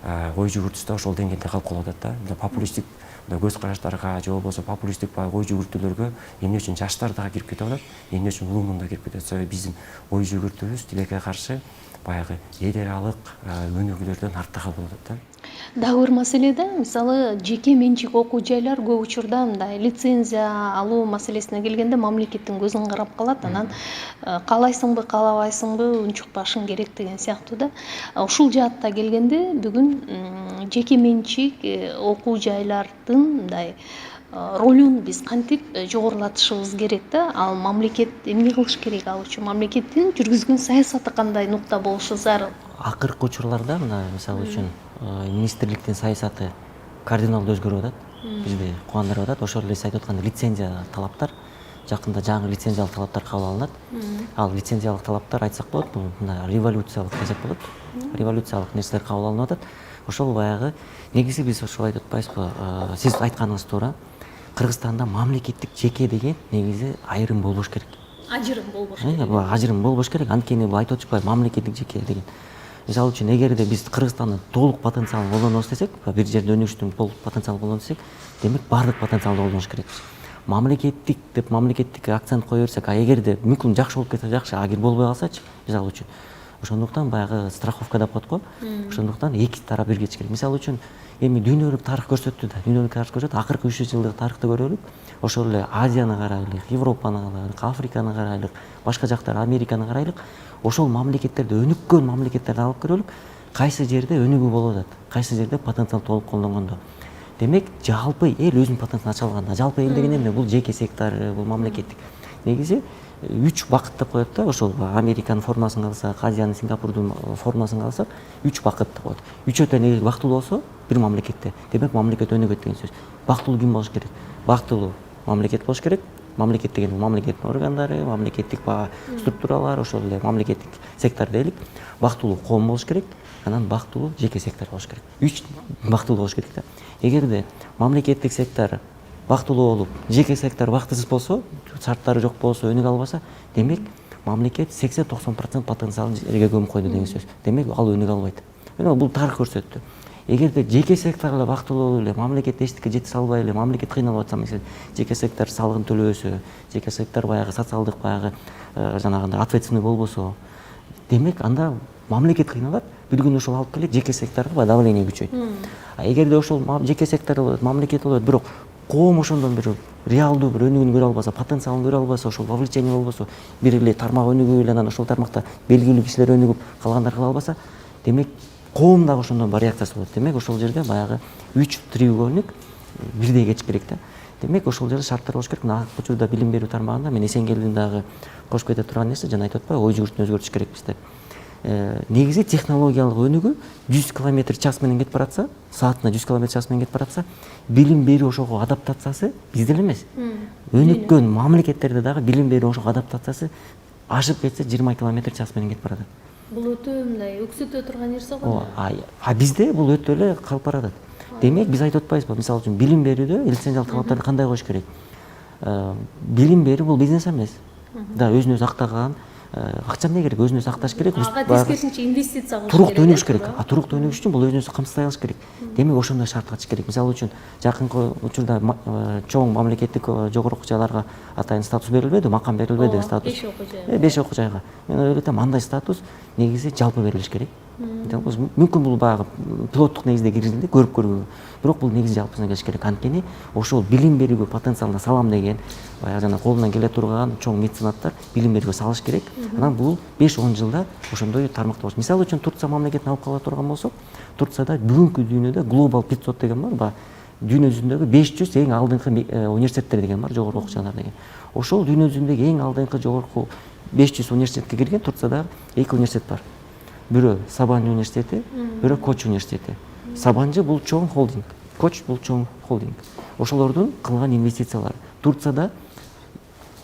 ой жүгүртүсү ошол деңгээлде калып калып атат да. Мындай популисттик көз караштарга же болбосо популисттик баягы ой жүгүртүүлөргө эмне үчүн жаштар дагы кирип кетип атат, эмне үчүн улуумун да кирип кетип атат. Себеби биздин ой жүгүртүүбүз тилекке каршы баягы эл аралык өнүгүүлөрдөн артта калып атат да. Дагы бир маселе да, мисалы жеке менчик окуу жайлар көп учурда мындай лицензия алуу маселесине келгенде мамлекеттин көзүн карап калат, анан каалайсыңбы, каалабайсыңбы унчукпашың керек деген сыяктуу да. Ушул жаатта келгенде бүгүн жеке менчик окуу жайлардын мындай ролун биз кантип жогорулатышыбыз керек да? Ал мамлекет эмне кылыш керек ал үчүн? Мамлекеттин жүргүзгөн саясаты кандай нукта болушу зарыл? Акыркы учурларда мына мисалы үчүн министрликтин саясаты кардиналдуу өзгөрүп атат. Бизди кубандырып атат. Ошол эле сиз айтып аткан лицензия талаптар, жакында жаңы лицензиялык талаптар кабыл алынат. Ал лицензиялык талаптар айтсак болот, бул мына революциялык десек болот. Революциялык нерселер кабыл алынып атат. Ошол баягы негизи биз ошол айтып атпайбызбы? Сиз айтканыңыз туура. Кыргызстанда мамлекеттик жеке деген негизи айрым болбош керек. Ажырым болбош керек. Бул ажырым болбош керек. Анткени бул айтып атышпайбы мамлекеттик жеке деген. Мисалы үчүн эгерде биз Кыргызстандын толук потенциалын колдонобуз десек, бир жерде өнүгүштүн толук потенциалын колдонобуз десек, демек баардык потенциалды колдонуш керекпиз. Мамлекеттик деп мамлекеттикке акцент кое берсек, эгерде мүмкүн жакшы болуп кетсе жакшы, эгер болбой калсачы, мисалы үчүн. Ошондуктан баягы страховка деп коет го. Ошондуктан эки тарап бирге кетиш керек. Мисалы үчүн эми дүйнөлүк тарых көрсөттү да, дүйнөлүк тарых көрсөттү. Акыркы 300 жылдык тарыхты көрөлүк. Ошол эле Азияны карайлык, Европаны карайлык, Африканы карайлык, башка жактар Американы карайлык. Ошол мамлекеттерде өнүккөн мамлекеттерди алып көрөлүк. Кайсы жерде өнүгүү болуп атат, кайсы жерде потенциал толук колдонгондо. Демек, жалпы эл өзүнүн потенциалын ача алганда, жалпы эл деген эмне? Бул жеке сектор, бул мамлекеттик. Негизи 3 бакыт деп коет да, ошол Американын формасын алсак, Азиянын, Сингапурдун формасын алсак, 3 бакыт деп коет. Үчөө тең эгер бактылуу болсо, бир мамлекетте, демек мамлекет өнүгөт деген сөз. Бактылуу ким болуш керек? Бактылуу мамлекет болуш керек. Мамлекет деген мамлекеттин органдары, мамлекеттик структуралар, ошол эле мамлекеттик сектор дейлик. Бактылуу коом болуш керек, анан бактылуу жеке сектор болуш керек. 3 бактылуу болуш керек да. Эгерде мамлекеттик сектор бактылуу болуп, жеке сектор бактысыз болсо, шарттары жок болсо, өнүгө албаса, демек мамлекет 80-90% потенциалын жерге көмүп койду деген сөз. Демек ал өнүгө албайт. Бул тарых көрсөттү. Эгерде жеке сектор эле бактылуу эле, мамлекет эчтеке жете салбай эле, мамлекет кыйналып атса, мисалы, жеке сектор салыгын төлөбөсө, жеке сектор баягы социалдык баягы жанагындай ответственный болбосо, демек анда мамлекет кыйналат, бир күнү ошол алып келет жеке секторго давление күчөйт. Эгерде ошол жеке сектор болот, мамлекет болот, бирок коом ошондон бир реалдуу бир өнүгүүнү көрө албаса, потенциалын көрө албаса, ошол вовлечение болбосо, бир эле тармак өнүгүп эле анан ошол тармакта белгилүү кишилер өнүгүп, калгандар кыла албаса, демек коом дагы ошондон бар реакциясы болот. Демек ошол жерде баягы 3 треугольник бирдей кетиш керек да. Демек ошол жерде шарттар болуш керек. Мына учурда билим берүү тармагында мен Эсенгелдин дагы кошуп кете турган нерсе, жана айтып атпайбы, ой жүгүртүүнү өзгөртүш керекпиз деп. негизи технологиялык өнүгүү 100 км/час менен кетип баратса, саатына 100 км/час менен кетип баратса, билим берүү ошого адаптациясы бизде эле эмес. Өнүккөн мамлекеттерде дагы билим берүү ошого адаптациясы ашып кетсе 20 км/час менен кетип баратат. Бул өтө мындай өксүтө турган нерсе го. Бизде бул өтө эле калып баратат. Демек биз айтып атпайбызбы, мисалы үчүн билим берүүдө лицензиялык талаптарды кандай коюш керек? Билим берүү бул бизнес эмес. Да өзүн өзү актаган, акча эмне керек? Өзүн өзү акташ керек. Ага тескерисинче инвестиция кылыш керек. Туруктуу өнүгүш керек. Туруктуу өнүгүш үчүн бул өзүн өзү камсыздай алыш керек. Демек ошондой шартка чыгыш керек. Мисалы үчүн жакынкы учурда чоң мамлекеттик жогорку окуу жайларга атайын статус берилбеди, макам берилбеди статус. 5 окуу жай. 5 окуу жайга. Мен ойлойм, андай статус негизи жалпы берилиш керек. Мүмкүн бул баягы пилоттук негизде киргизилди, көрүп көргүлө. Бирок бул негизи жалпысына келиш керек. Анткени ошол билим берүүгө потенциалына салам деген, баягы жана колунан келе турган чоң меценаттар билим берүүгө салыш керек. Анан бул 5-10 жылда ошондой тармакта болот. Мисалы үчүн Турция мамлекетин алып кала турган болсок, Турцияда бүгүнкү дүйнөдө Global 500 деген бар, дүйнө жүзүндөгү 500 эң алдыңкы университеттер деген бар, жогорку окуу жайлар деген. Ошол дүйнө жүзүндөгү эң алдыңкы жогорку 500 университетке кирген Турцияда 2 университет бар. Бирөө Сабанчы университети, бирөө Коч университети. Сабанчы бул чоң холдинг, Коч бул чоң холдинг. Ошолордун кылган инвестициялары. Турцияда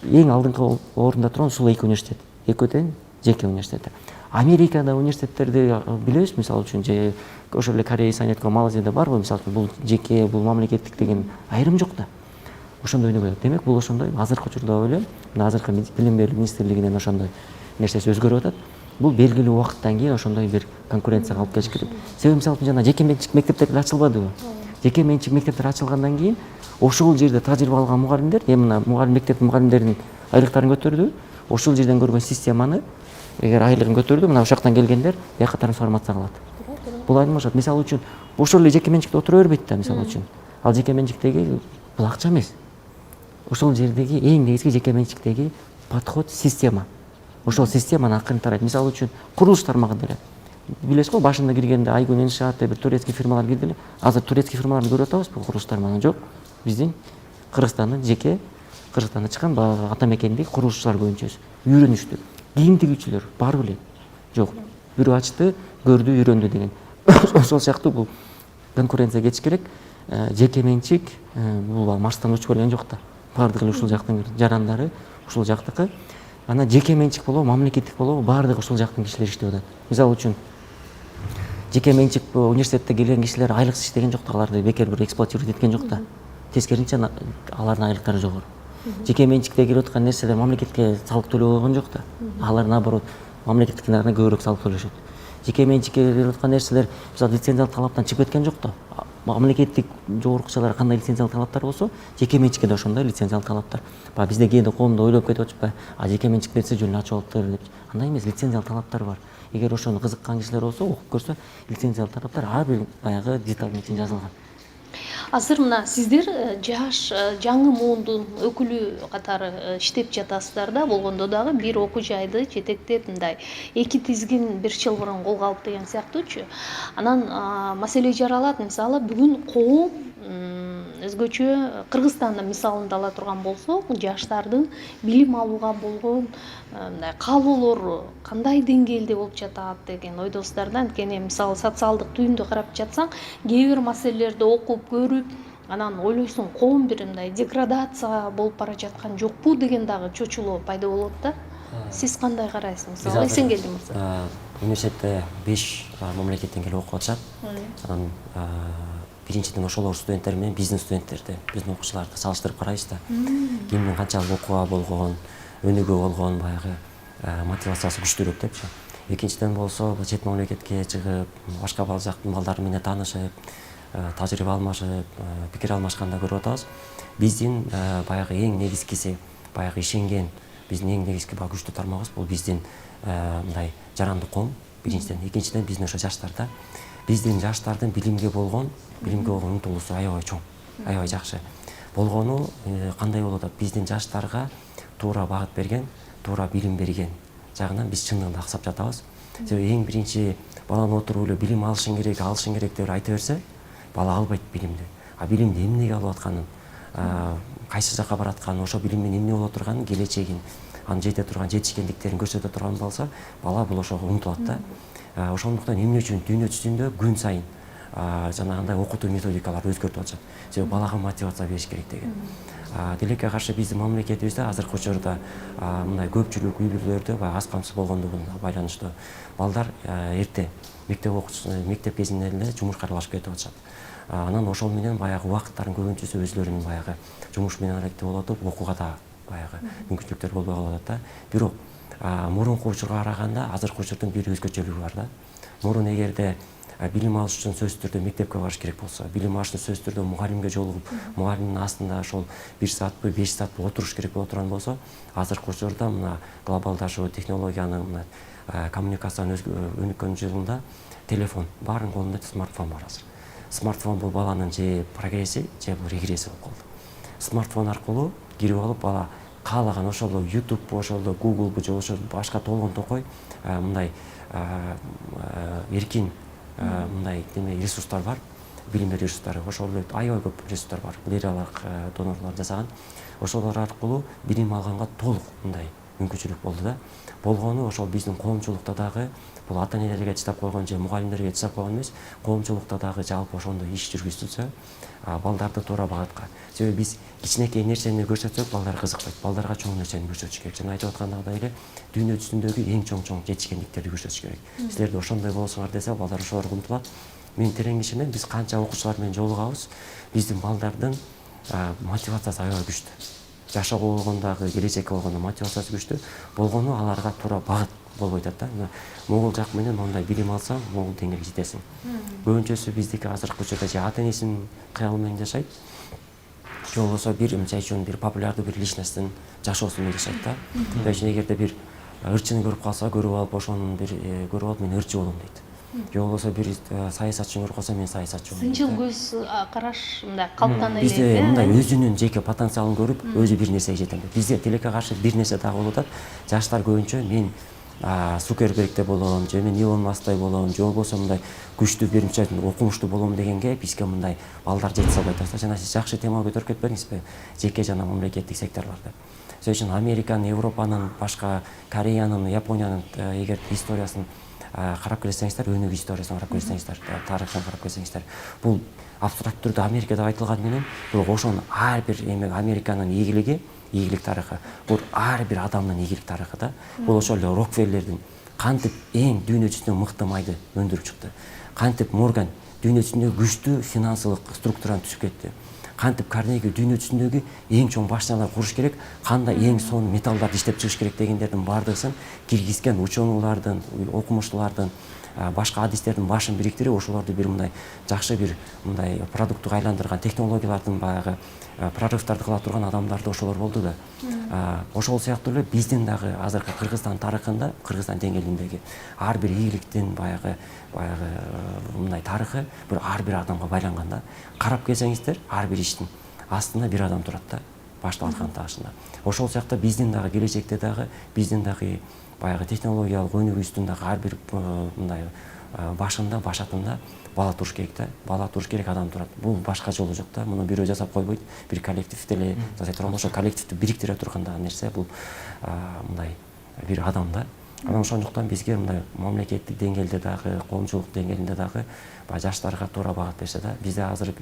эң алдыңкы орунда турган ушул 2 университет. Экөө тең жеке университет. Америкада университеттерди билебиз, мисалы үчүн же ошол эле Корея санаткан Малайзияда барбы, мисалы үчүн бул жеке, бул мамлекеттик деген айрым жок да. Ошондой өнүгөт. Демек бул ошондой азыркы учурда ойлойм, азыркы билим берүү министрлигинен ошондой нерсеси өзгөрүп атат. Бул белгилүү убакыттан кийин ошондой бир конкуренцияга алып келиш керек. Себеби мисалы үчүн жана жеке менчик мектептер ачылбадыбы? Жеке менчик мектептер ачылгандан кийин ошол жерде тажрыйба алган мугалимдер, мына мугалим мектеп мугалимдеринин айлыктарын көтөрдү. Ошол жерден көргөн системаны эгер айлыгын көтөрдү, мына ошол жактан келгендер бияка трансформация кылат. Бул айырмашат. Мисалы үчүн ошол эле жеке менчикте отура бербейт да, мисалы үчүн. Ал жеке менчиктеги бул акча эмес. Ошол жердеги эң негизги жеке менчиктеги подход, система. Ошол системаны акырын тарайт. Мисалы үчүн курулуш тармагында эле. Билесиз го, башында киргенде Айгүн Иншаат бир турецкий фирмалар кирди эле. Азыр турецкий фирмаларды көрүп атабызбы курулуш тармагында? Жок. Биздин Кыргызстандын жеке Кыргызстанда чыккан ата мекендеги курулушчулар көбүнчөсү. Үйрөнүштү. Кийим тигүүчүлөр бар беле? Жок. Бирөө ачты, көрдү, үйрөндү деген. Ошол сыяктуу бул конкуренция кетиш керек. Жеке менчик бул Марстан учуп келген жок да. Бардыгы эле ушул жактын жарандары, ушул жактыкы. Анан жеке менчик болобу, мамлекеттик болобу, баардыгы ушул жактын кишилери иштеп атат. Мисалы үчүн жеке менчик университетте келген кишилер айлыксыз иштеген жок да, аларды бекер бир эксплуатировать эткен жок да. Тескерисинче алардын айлыктары жогору. Жеке менчикте келип аткан нерселер мамлекетке салык төлөп койгон жок да. Алар наоборот мамлекеттикине көбүрөөк салык төлөшөт. Жеке менчикке келип аткан нерселер мисалы лицензиялык талаптан чыгып кеткен жок да. Мамлекеттик жогорку окуучуларга кандай лицензиялык талаптар болсо, жеке менчикке да ошондой лицензиялык талаптар. Бизде кээде коомдо ойлоп кетип атышпайбы? Жеке менчик берсе жөн ачып алыптыр деп. Андай эмес, лицензиялык талаптар бар. Эгер ошону кызыккан кишилер болсо, окуп көрсө, лицензиялык талаптар ар бир баягы деталь менен жазылган. Азыр мына сиздер жаш жаңы муундун өкүлү катары иштеп жатасыздар да, болгондо дагы бир окуу жайды жетектеп мындай 2 тизгин 1 жыл мурун колго алып деген сыяктуучу. Анан маселе жаралат, мисалы бүгүн коом өзгөчө Кыргызстандын мисалын ала турган болсок, жаштардын билим алууга болгон мындай каалоолору кандай деңгээлде болуп жатат деген ойдосуздар да. Анткени мисалы социалдык түйүндө карап жатсаң, кээ бир маселелерди окуп көрүп, анан ойлойсуң коом бир мындай деградация болуп бара жаткан жокпу деген дагы чочулоо пайда болот да. Сиз кандай карайсыз? Мисалы Эсенгелди мырза. Университетте 5 мамлекеттен келип окуп атышат. Анан биринчиден ошолор студенттер менен бизнес студенттерди, биздин окуучуларды салыштырып карайбыз да. Кимдин канчалык окууга болгон, өнүгүү болгон баягы мотивациясы күчтүүрөөк депчи. Экинчиден болсо, чет мамлекетке чыгып, башка жактын балдары менен таанышып, тажрыйба алмашып, пикир алмашканда көрүп атабыз. Биздин баягы эң негизгиси, баягы ишенген, биздин эң негизги күчтүү тармагыбыз бул биздин мындай жарандык коом. Биринчиден, экинчиден биздин ошо жаштарда. Биздин жаштардын билимге болгон умтулуусу аябай чоң, аябай жакшы. Болгону кандай болуп атат? Биздин жаштарга туура багыт берген, туура билим берген жагынан биз чындыгында аксап жатабыз. Себеби эң биринчи баланы отуруп эле билим алышың керек деп айта берсе, бала албайт билимди. Билимди эмнеге алып атканын, кайсы жака баратканын, ошо билим менен эмне болуп турганын, келечегин анын жете турган жетишкендиктерин көрсөтө турган болсо бала бул ошого умтулат да. Ошондуктан эмне үчүн дүйнө жүзүндө күн сайын жанагындай окутуу методикалар өзгөртүп атышат. Себеби балага мотивация бериш керек деген. Тилекке каршы биздин мамлекетибизде азыркы учурда мындай көпчүлүк үй бүлөлөрдө баягы аз камсыз болгондугуна байланыштуу балдар эрте мектеп окуучусу мектеп кезинде эле жумушка аралашып кетип атышат. Анан ошол менен баягы убакыттардын көбүнчөсү өзлөрүнүн баягы жумуш менен алектеп болуп атып, окууга да баягы мүмкүнчүлүктөр болбой калып атат да. Бирок мурунку учурга караганда азыркы учурдун бир өзгөчөлүгү бар да. Мурун эгерде билим алыш үчүн сөзсүз түрдө мектепке барыш керек болсо, билим алыш үчүн сөзсүз түрдө мугалимге жолугуп, мугалимдин астында ошол 1 саатпы, 5 саатпы отуруш керек боло турган болсо, азыркы учурда мына глобалдашуу, технологиянын мына коммуникациянын өнүккөн жылында телефон, баарынын колунда смартфон бар азыр. Смартфон бул баланын же прогресси, же бул регресси болуп калды. Смартфон аркылуу кирип алып бала каалаган ошол YouTube, ошол Google же ошол башка толгон токой мындай эркин мындай ресурстар бар, билим берүү ресурстары, ошол аябай көп ресурстар бар. Лиралык донорлор жасаган. Ошолор аркылуу билим алганга толук мындай мүмкүнчүлүк болду да. Болгону ошол биздин коомчулукта дагы бул ата энелерге чыдап койгон же мугалимдерге чыдап койгон эмес, коомчулукта дагы жалпы ошондой иш жүргүзүлсө, балдарды туура багатка. Себеби биз кичинекей нерсени көрсөтсөк, балдар кызыкпайт. Балдарга чоң нерсени көрсөтүш керек. Жана айтып аткандагыдай эле дүйнө жүзүндөгү эң чоң жетишкендиктерди көрсөтүш керек. Силерде ошондой болсоңар десе, балдар ошолорго умтулат. Мен терең ишенем, биз канча окуучулар менен жолугабыз, биздин балдардын мотивациясы аябай күчтүү. Жашоо болгондагы, келечекке болгондо мотивациясы күчтүү. Болгону аларга туура багыт болбой атат да. Могул жак менен мондай билим алсаң, могул деңгээлге жетесиң. Көбүнчөсү биздики азыркы учурда же ата энесинин кыялы менен жашайт, же болбосо бир үчүн бир популярдуу бир личносттун жашоосу менен жашайт да. Ошон эгерде бир ырчыны көрүп калса, көрүп алып ошонун бир көрүп алып мен ырчы болом дейт. Же болбосо бир саясатчыны көрүп калса мен саясатчы болом. Сынчыл көз караш мындай калыптана элек. Бизде мындай өзүнүн жеке потенциалын көрүп, өзү бир нерсеге жетем. Бизде тилекке каршы бир нерсе дагы болуп атат. Жаштар көбүнчө мен Цукербергдей болом, же мен Илон Масктай болом, же болбосо мындай күчтүү биринчи окумуштуу болом дегенге бизге мындай балдар жете албай атат. Жана сиз жакшы тема көтөрүп кетпедиңизби? Жеке жана мамлекеттик секторлорду. Ошон үчүн Американын, Европанын, башка Кореянын, Япониянын эгер историясын карап келсеңиздер, өнүгүү историясын карап келсеңиздер, тарыхын карап келсеңиздер, бул абстракт түрдө Америкада айтылган менен, бирок ошонун ар бир Американын ийгилик тарыхы, бул ар бир адамдын ийгилик тарыхы да. Бул ошол эле Рокфеллердин кантип эң дүйнө жүзүндө мыкты майды өндүрүп чыкты. Кантип Морган дүйнө жүзүндө күчтүү финансылык структураны түзүп кетти. Кантип Карнеги дүйнө жүзүндөгү эң чоң башчылар куруш керек, кандай эң сонун металлдарды иштеп чыгыш керек дегендердин баардыгын киргизген ученулардын, окумуштуулардын, башка адистердин башын бириктирип, ошолорду бир мындай жакшы бир мындай продуктуга айландырган, технологиялардын баягы прорывдарды кыла турган адамдарды ошолор болду да. Ошол сыяктуу эле биздин дагы азыркы Кыргызстан тарыхында, Кыргызстан деңгээлиндеги ар бир ийгиликтин баягы мындай тарыхы ар бир адамга байланган да. Карап келсеңиздер, ар бир иштин астында бир адам турат да, башталган ташында. Ошол сыяктуу биздин дагы келечекте дагы биздин дагы баягы технологиялык өнүгүүбүздүн дагы ар бир мындай башында, башатында бала туруш керек да. Бала туруш керек, адам турат. Бул башка жолу жок да. Муну бирөө жасап койбойт. Бир коллективде эле жасай турган болсо, коллективди бириктире турган нерсе бул мындай бир адам да. Анан ошондуктан бизге мындай мамлекеттик деңгээлде дагы, коомчулук деңгээлинде дагы жаштарга туура багыт берсе да. Бизде азыр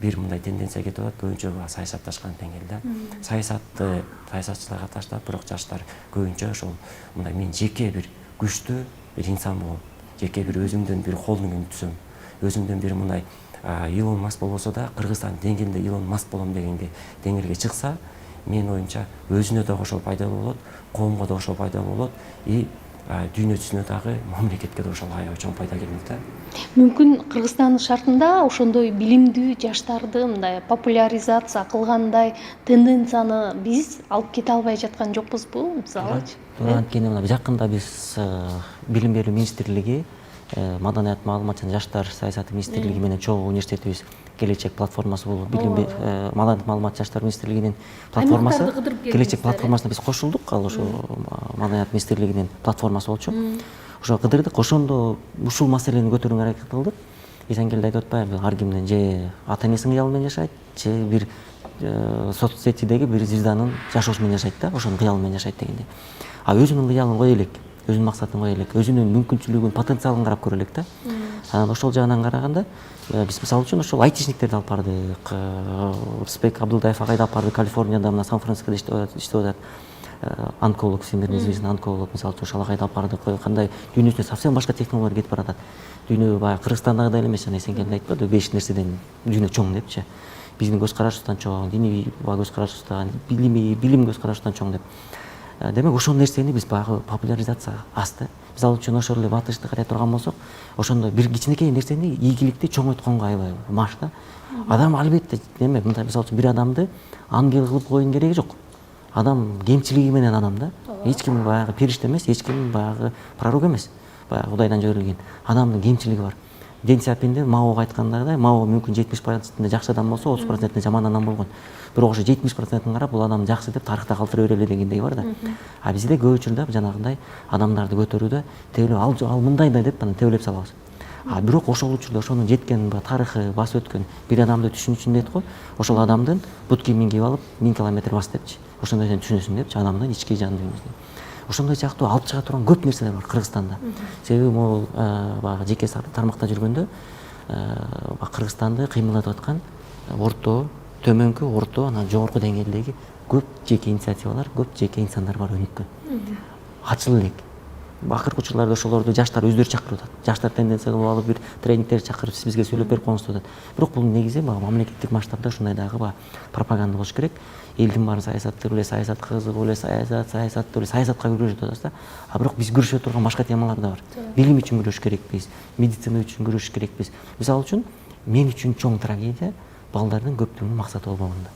бир мындай тенденция кетип атат, көбүнчө саясатташкан деңгээлде. Саясатты саясатчыларга таштап, бирок жаштар көбүнчө ошол мындай мен жеке бир күчтүү бир инсан болом. Жеке бир өзүмдөн бир холдинг түзөм. Өзүмдөн бир мындай Илон Маск болбосо да, Кыргызстан деңгээлинде Илон Маск болом дегенге деңгээлге чыкса, менин оюмча өзүнө да ошол пайдалуу болот, коомго да ошол пайдалуу болот, дүйнө жүзүнө дагы мамлекетке да ошол аябай чоң пайда келмек да. Мүмкүн Кыргызстандын шартында ошондой билимдүү жаштарды мындай популяризация кылгандай тенденцияны биз алып кете албай жаткан жокпузбу, мисалычы? Анткени мына жакында биз билим берүү министрлиги, Маданият, маалымат жана жаштар саясаты министрлиги менен чогуу университетибиз келечек платформасы болуп, билим маданият, маалымат жаштар министрлигинин платформасы, келечек платформасына биз кошулдук. Ал ошо маданият министрлигинин платформасы болчу. Ошо кыдырдык, ошондо ушул маселени көтөрүүгө аракет кылдык. Эсенкелди айтып атпайбы, ар кимдин же ата энесинин кыялы менен жашайт, же бир соцсетидеги бир звезданын жашоосу менен жашайт да, ошонун кыялы менен жашайт дегендей. А өзүнүн кыялын кое элек, өзүнүн максатын кое элек, өзүнүн мүмкүнчүлүгүн, потенциалын карап көрө элек да. Анан ошол жагынан караганда биз мисалы үчүн ошол айтишниктерди алып бардык. Рысбек Абдулдаев агайды алып бардык, Калифорнияда, мына Сан-Францискодо иштеп атат. Онколог, всемирно известный онколог, мисалы үчүн ошол агайды алып бардык. Кандай дүйнөсүнө совсем башка технологиялар кетип баратат. Дүйнө баягы Кыргызстандагыдай эле эмес, жана Эсенкелди айтпады, 5 нерседен дүйнө чоң депчи. Биздин көз карашыбыздан чоң, диний көз карашыбыздан, билим көз карашыбыздан чоң деп. Демек ошол нерсени биз баягы популяризация асты. Мисалы үчүн ошол эле батышты карай турган болсок, ошондо бир кичинекей нерсени ийгиликти чоңойтконго аябай маш да. Адам албетте эме, мындай мисалы үчүн бир адамды ангел кылып коюдун кереги жок. Адам кемчилиги менен адам да. Эч ким баягы периште эмес, эч ким баягы пророк эмес. Баягы Кудайдан жиберилген. Адамдын кемчилиги бар. Дэн Сяопиндин Маоға айткандагыдай, Мао мүмкүн 70% жакшы адам болсо, 30% жаман адам болгон. Бирок ошо 70%-ын карап, бул адам жакшы деп тарыхта калтыра берели дегендей бар да. А бизде көп учурда жанагындай адамдарды көтөрүүдө тебелеп ал мындай да деп анан тебелеп салабыз. А бирок ошол учурда ошонун жеткен тарыхы, басып өткөн бир адамды түшүнүү үчүн дейт го, ошол адамдын бут кийимин кийип алып 1000 километр бас депчи. Ошондой сен түшүнөсүң депчи адамдын ички жан дүйнөсүн. Ошондой сыяктуу алып чыга турган көп нерселер бар Кыргызстанда. Себеби могу баягы жеке тармакта жүргөндө Кыргызстанды кыймылдатып аткан орто, төмөнкү, орто, анан жогорку деңгээлдеги көп жеке инициативалар, көп жеке инсандар бар өнүккөн. Ачыл элек. Акыркы учурларда ошолорду жаштар өздөрү чакырып атат. Жаштар тенденция кылып алып бир тренингдер чакырып бизге сөйлөп берип коюңуз деп атат. Бирок бул негизи мамлекеттик масштабда ушундай дагы пропаганда болуш керек. Элдин баарын саясатты эле, саясатка кызыгып эле, саясатты эле, саясатка күрөшүп атабыз да. А бирок биз күрөшө турган башка темалар да бар. Билим үчүн күрөшүш керекпиз, медицина үчүн күрөшүш керекпиз. Мисалы үчүн мен үчүн чоң трагедия балдардын көптүгүнүн максаты болбогонда.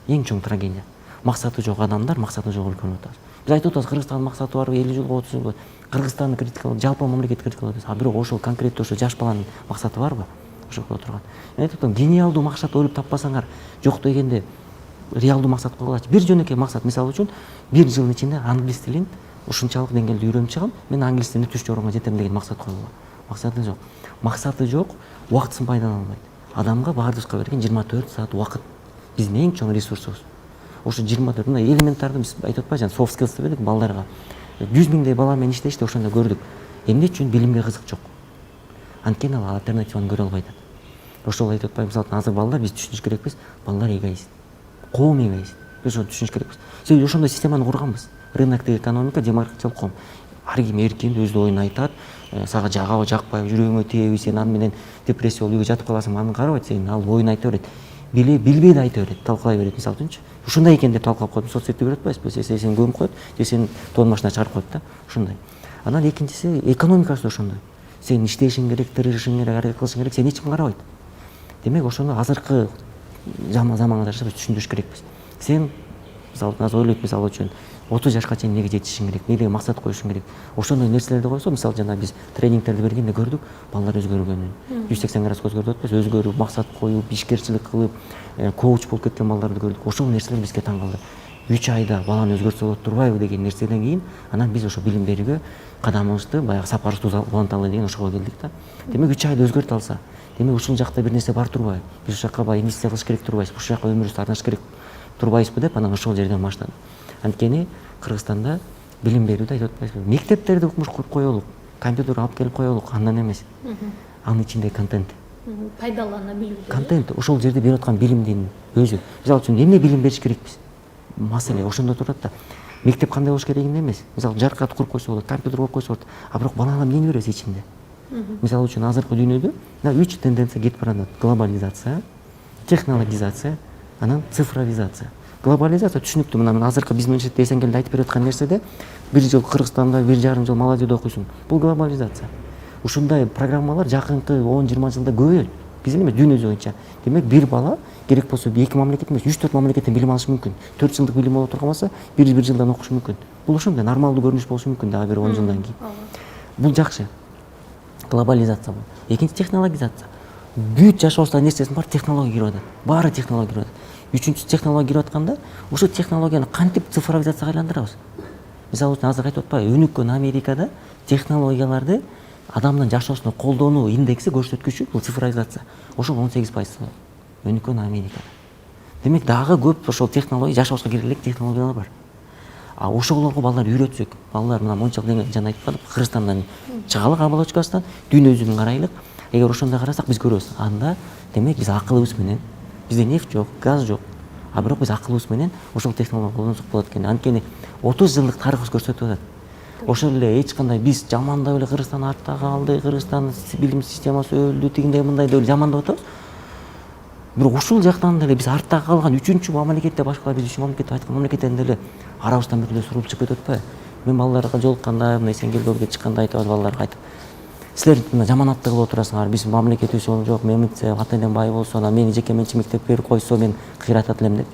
Эң чоң трагедия. Максаты жок адамдар, максаты жок өлкөнү атабыз. Биз айтып атабыз, Кыргызстандын максаты бар, 50 жылга 30 жылга. Кыргызстанды критикалап, жалпы мамлекет критикалап атабыз. А бирок ошол конкреттүү ошо жаш баланын максаты барбы? Ошол турган. Мен айтып атам, гениалдуу максат ойлоп таппасаңар, жок дегенде реалдуу максат койгулачы. Бир жөнөкөй максат, мисалы үчүн, бир жылдын ичинде англис тилин ушунчалык деңгээлде үйрөнүп чыгам, мен англис тилине түз жорунга жетем деген максат койгула. Максаты жок. Максаты жок, убактысын пайдалана албайт. Адамга баардыгыбызга берген 24 саат убакыт биздин эң чоң ресурсубуз. Ошо 24 мына элементарды биз айтып атпайбы, soft skills деп элек балдарга 100 миңдей бала менен иштешти, ошондо көрдүк. Эмне үчүн билимге кызык жок? Анткени ал альтернативаны көрө албайт. Ошол айтып атпайбы, мисалы азыр балдар биз түшүнүш керекпиз, балдар эгоист. Коом эгоист. Биз ошону түшүнүш керекпиз. Себеби ошондой системаны курганбыз. Рыноктук экономика, демократиялык коом. Ар ким эркин өз оюн айтат, сага жагабы, жакпайбы, жүрөгүңө тийеби, сен аны менен депрессия болуп үйгө жатып каласың, аны карабайт, сен ал оюн айта берет. Билбей да айта берет, талкалай берет, мисалы үчүнчү. Ушундай экен деп талкалап коюп, соцсетте көрүп атпайсызбы? Сени көмүп коет, же сени тоонун башына чыгарып коет да. Ушундай. Анан экинчиси экономикасы да ошондой. Сен иштешиң керек, тырышың керек, аракет кылышың керек, сени эч ким карабайт. Демек ошону азыркы заманга жараша биз түшүндүрүш керекпиз. Сен мисалы азыр ойлойт, мисалы үчүн 30 жашка чейин эмнеге жетишиң керек, эмнеге максат коюшуң керек. Ошондой нерселерди койсо, мисалы жана биз тренингтерди бергенде көрдүк, балдар өзгөргөнүн. 180 градуска өзгөрүп атпайбы? Өзгөрүп, максат коюп, ишкерчилик кылып, коуч болуп кеткен балдарды көрдүк. Ошол нерселер бизге таң калды. 3 айда баланы өзгөртсө болот турбайбы деген нерседен кийин анан биз ошо билим берүүгө кадамыбызды баягы сапарыбызды уланталы деген ошого келдик да. Демек 3 айда өзгөртө алса, демек ушул жакта бир нерсе бар турбайбы? Биз ушул жакка баягы инвестиция кылыш керек турбайбызбы? Ушул жакка өмүрүбүздү арнаш керек турбайбызбы деп анан ошол жерден баштадым. Анткени Кыргызстанда билим берүүдө айтып атпайсызбы? Мектептерди куруп коелук, компьютер алып келип коелук, андан эмес. Анын ичинде контент. Пайдалана билүү. Контент ошол жерде берип аткан билимдин өзү. Мисалы үчүн эмне билим бериш керекпиз? Маселе ошондо турат да. Мектеп кандай болуш керегинде эмес. Мисалы жаркырат куруп койсо болот, компьютер коюп койсо болот. А бирок балага эмнени беребиз ичинде? Мисалы үчүн азыркы дүйнөдө 3 тенденция кетип барат. Глобализация, технологизация, анан цифровизация. Глобализация түшүнүктүү. Мына азыркы биздин университетте Эсенкелди айтып берип аткан нерседе бир жыл Кыргызстанда, 1,5 жыл Малайзияда окуйсуң. Бул глобализация. Ушундай программалар жакынкы 10-20 жылда көбөйөт. Биз эле эмес, дүйнө боюнча. Демек бир бала керек болсо 2 мамлекет эмес, 3-4 мамлекеттен билим алышы мүмкүн. 4 жылдык билим боло турган болсо, 1 жылдан окушу мүмкүн. Бул ошондой нормалдуу көрүнүш болушу мүмкүн дагы бир 10 жылдан кийин. Бул жакшы. Глобализация бул. Экинчи технологизация. Бүт жашообузда нерсесин бар технология кирип атат. Баары технология кирип атат. Үчүнчү технология кирип атканда, ошол технологияны кантип цифровизацияга айландырабыз? Мисалы үчүн азыр айтып атпайбы, өнүккөн Америкада технологияларды адамдын жашоосуна колдонуу индекси көрсөткүчү бул цифровизация ошол 18% өнүккөн Америкада. Демек дагы көп ошол технология жашообузга кире элек технологиялар бар. А ошолорго балдар үйрөтсөк, балдар мына мончалык жана айтып калдык, Кыргызстандан чыгалык оболочкасынан дүйнө жүзүн карайлык. Эгер ошондой карасак биз көрөбүз. Анда демек биз акылыбыз менен, бизде нефть жок, газ жок. А бирок биз акылыбыз менен ошол технологияны колдонсок болот экен. Анткени 30 жылдык тарыхыбыз көрсөтүп атат. Ошол эле эч кандай биз жамандап эле Кыргызстан артта калды, Кыргызстан билим системасы өлдү, тигиндей мындай деп жамандап атабыз. Бирок ушул жактан деле биз артта калган 3-чү мамлекетте башкалар биз 3 мамлекетте айткан мамлекеттен деле арабыздан бир эле сурулуп чыгып кетип атпайбы? Мен балдарга жолукканда, мына Эсенгелдиге чыкканда айтып балдарга айтып, силер мына жаманатты кылып отурасыңар, биз мамлекетибиз жок, мемлекет ата-энем бай болсо, мени жеке менчик мектеп берип койсо мен кыйратат элем деп.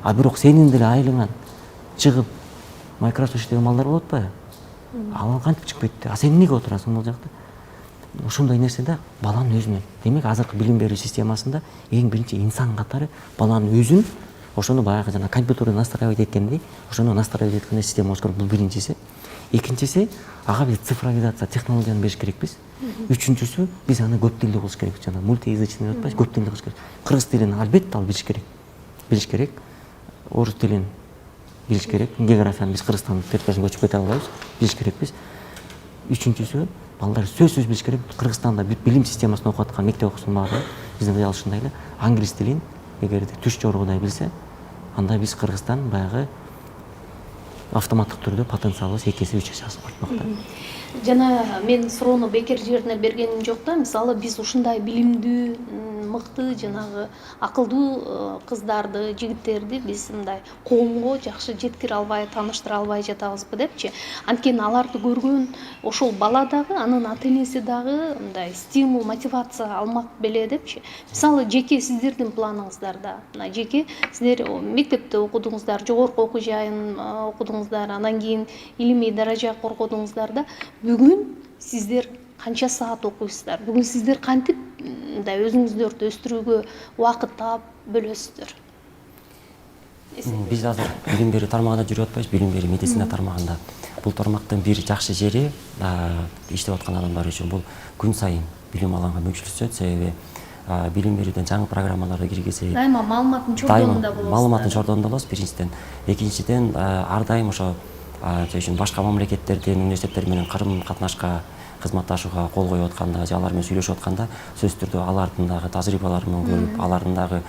А бирок сенин деле айылыңан чыгып Microsoft иштеген балдар болуп атпайбы? Ал кантип чыгып кетти? А сен эмнеге отурасың бул жакта? Ошондой нерседе баланын өзүнөн. Демек азыркы билим берүү системасында эң биринчи инсан катары баланын өзүн ошону баягы жана компьютерди настраивать эткендей, ошону настраивать эткендей система болуш керек. Бул биринчиси. Экинчиси, ага биз цифровизация технологияны бериш керекпиз. Үчүнчүсү, биз аны көп тилдүү кылыш керек. Жана мультиязычный деп атпайбыз, көп тилдүү кылыш керек. Кыргыз тилин албетте ал билиш керек. Билиш керек. Орус тилин билиш керек. Географияны биз Кыргызстан территориясына көчүп кете албайбыз. Билиш керекпиз. Үчүнчүсү, балдар сөзсүз билиш керек. Кыргызстанда билим системасында окуп аткан мектеп окуучулары биздин ыял ушундай эле англис тилин эгерде түш жоргудай билсе, анда биз Кыргызстан баягы автоматтык түрдө потенциалыбыз 2 эсе 3 эсе асып калмакта. Жана мен суроону бекер жерине бергеним жок да. Мисалы биз ушундай билимдүү, мыкты жанагы акылдуу кыздарды, жигиттерди биз мындай коомго жакшы жеткире албай, тааныштыра албай жатабызбы депчи. Анткени аларды көргөн ошол бала дагы, анын ата-энеси дагы мындай стимул, мотивация алмак беле депчи. Мисалы жеке сиздердин планыңыздарда, мына жеке сиздер мектепте окудуңуздар, жогорку окуу жайын окудуңуздар, анан кийин илимий даража коргодуңуздар да, бүгүн сиздер канча саат окуйсуздар? Бүгүн сиздер кантип мындай өзүңүздөрдү өстүрүүгө убакыт таап бөлөсүздөр? Биз азыр билим берүү тармагында жүрүп атпайбыз, билим берүү медицина тармагында. Бул тармактын бир жакшы жери иштеп аткан адамдар үчүн бул күн сайын билим алганга мүмкүнчүлүк, себеби билим берүүдөн жаңы программаларды киргизип, Дайыма маалыматтын чордонунда болосуз. Маалыматтын чордонунда болосуз биринчиден. Экинчиден ар дайым ошо башка мамлекеттердин университеттери менен карым-катнашка, кызматташууга кол коюп атканда, же алар менен сүйлөшүп атканда, сөзсүз түрдө алардын дагы тажрыйбаларын көрүп, алардын дагы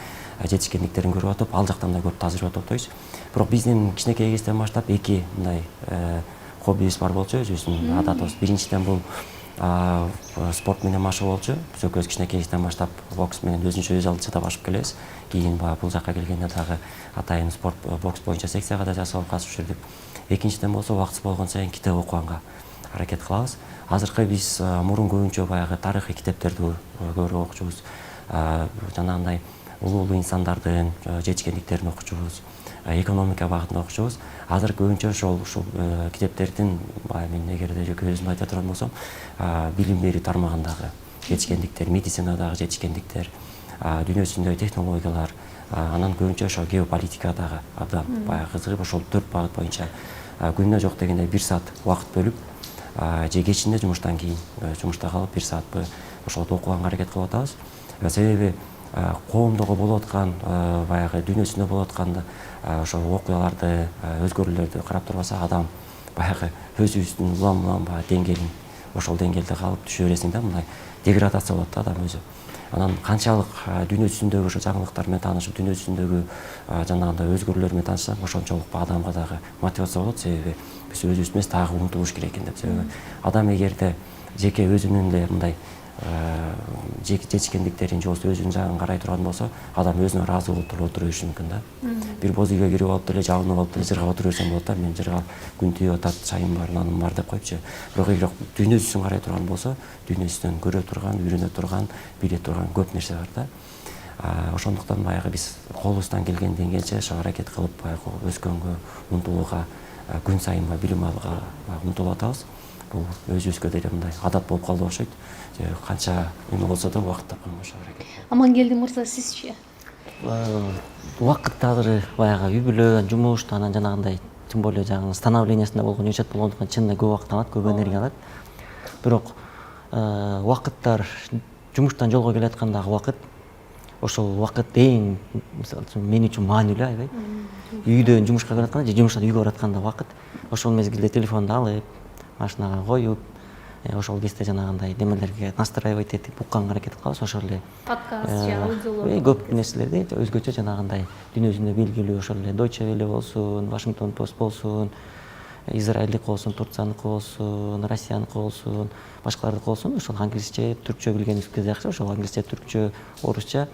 жетишкендиктерин көрүп атып, ал жактан да көп тажрыйба топтойбуз. Бирок биздин кичинекей кезден баштап эки мындай хоббибиз бар болчу, өзүбүздүн адатыбыз. Биринчиден бул спорт менен машыгуу болчу. Биз экөөбүз кичинекей кезден баштап бокс менен өзүнчө өз алдынча башып келебиз. Кийин бул жакка келгенде дагы атайын спорт бокс боюнча секцияга да жасалып катышып жүрдүк. Экинчиден болсо убактысы болгон сайын китеп окуганга аракет кылабыз. Азыркы биз мурун көбүнчө баягы тарыхый китептерди көрүп окучубуз. Жанагындай улуу инсандардын жетишкендиктерин окучубуз, экономика багытында окучубуз. Азыр көбүнчө ушул китептердин мен эгерде жеке өзүм айта турган болсом, билим берүү тармагындагы жетишкендиктер, медицинадагы жетишкендиктер, дүйнө жүзүндөгү технологиялар, анан көбүнчө ошо геополитикадагы абдан баягы кызыгып, ошол 4 багыт боюнча күнүнө жок дегенде 1 саат убакыт бөлүп, же кечинде жумуштан кийин, жумушта калып 1 саат ошолду окуганга аракет кылып атабыз. Себеби коомдогу болуп аткан баягы дүйнө жүзүндө болуп аткан ошо окуяларды, өзгөрүүлөрдү карап турбаса, адам баягы өзүбүздүн улам деңгээлин, ошол деңгээлде калып түшө бересиң да, мындай деградация болот да адам өзү. Анан канчалык дүйнө жүзүндөгү ошо жаңылыктар менен таанышып, дүйнө жүзүндөгү жанагындай өзгөрүүлөр менен таанышсак, ошончолук адамга дагы мотивация болот, себеби биз өзүбүз эмес дагы умтулуш керек экен деп. Себеби адам эгерде жеке өзүнүн эле мындай жетишкендиктерин же болбосо өзүнүн жагын карай турган болсо, адам өзүнө ыраазы болуп отура бериши мүмкүн да. Бир боз үйгө кирип алып деле, жабынып алып деле жыргап отура берсем болот да, мен жыргап күн тийип атат, чайым бар, наным бар деп койчу. Бирок эгер дүйнө жүзүн карай турган болсо, дүйнө жүзүнөн көрө турган, үйрөнө турган, биле турган көп нерсе бар да. Ошондуктан баягы биз колубуздан келген деңгээлче ошо аракет кылып баягы өскөнгө, умтулууга, күн сайын билим алууга умтулуп атабыз. Бул өзүбүзгө деле мындай адат болуп калды окшойт. Канча эме болсо да убакыт тапканга ошо аракет. Амангелди мырза, сизчи? Убакыт дагы баягы үй бүлө, жумуш, анан жанагындай, тем более жаңы становлениясында болгон учет болгондуктан чынында көп убакыт алат, көп энергия алат. Бирок убакыттар жумуштан жолго келаткандагы убакыт, ошол убакыт эң мисалы үчүн мен үчүн маанилүү аябай. Үйдөн жумушка баратканда же жумуштан үйгө баратканда убакыт, ошол мезгилде телефонду алып, машинага коюп, ошол кезде жанагындай немелерге настраивать этип укканга аракет кылабыз. Ошол эле подкаст же аудиолор. көп нерселерди өзгөчө жанагындай дүйнө жүзүндө белгилүү ошол эле Deutsche Welle болсун, Washington Post болсун, Израилдики болсун, Турцияныкы болсун, Россияныкы болсун, башкалардыкы болсун, ошол англисче, түркчө билгенибизге жакшы, ошол англисче, түркчө, орусча,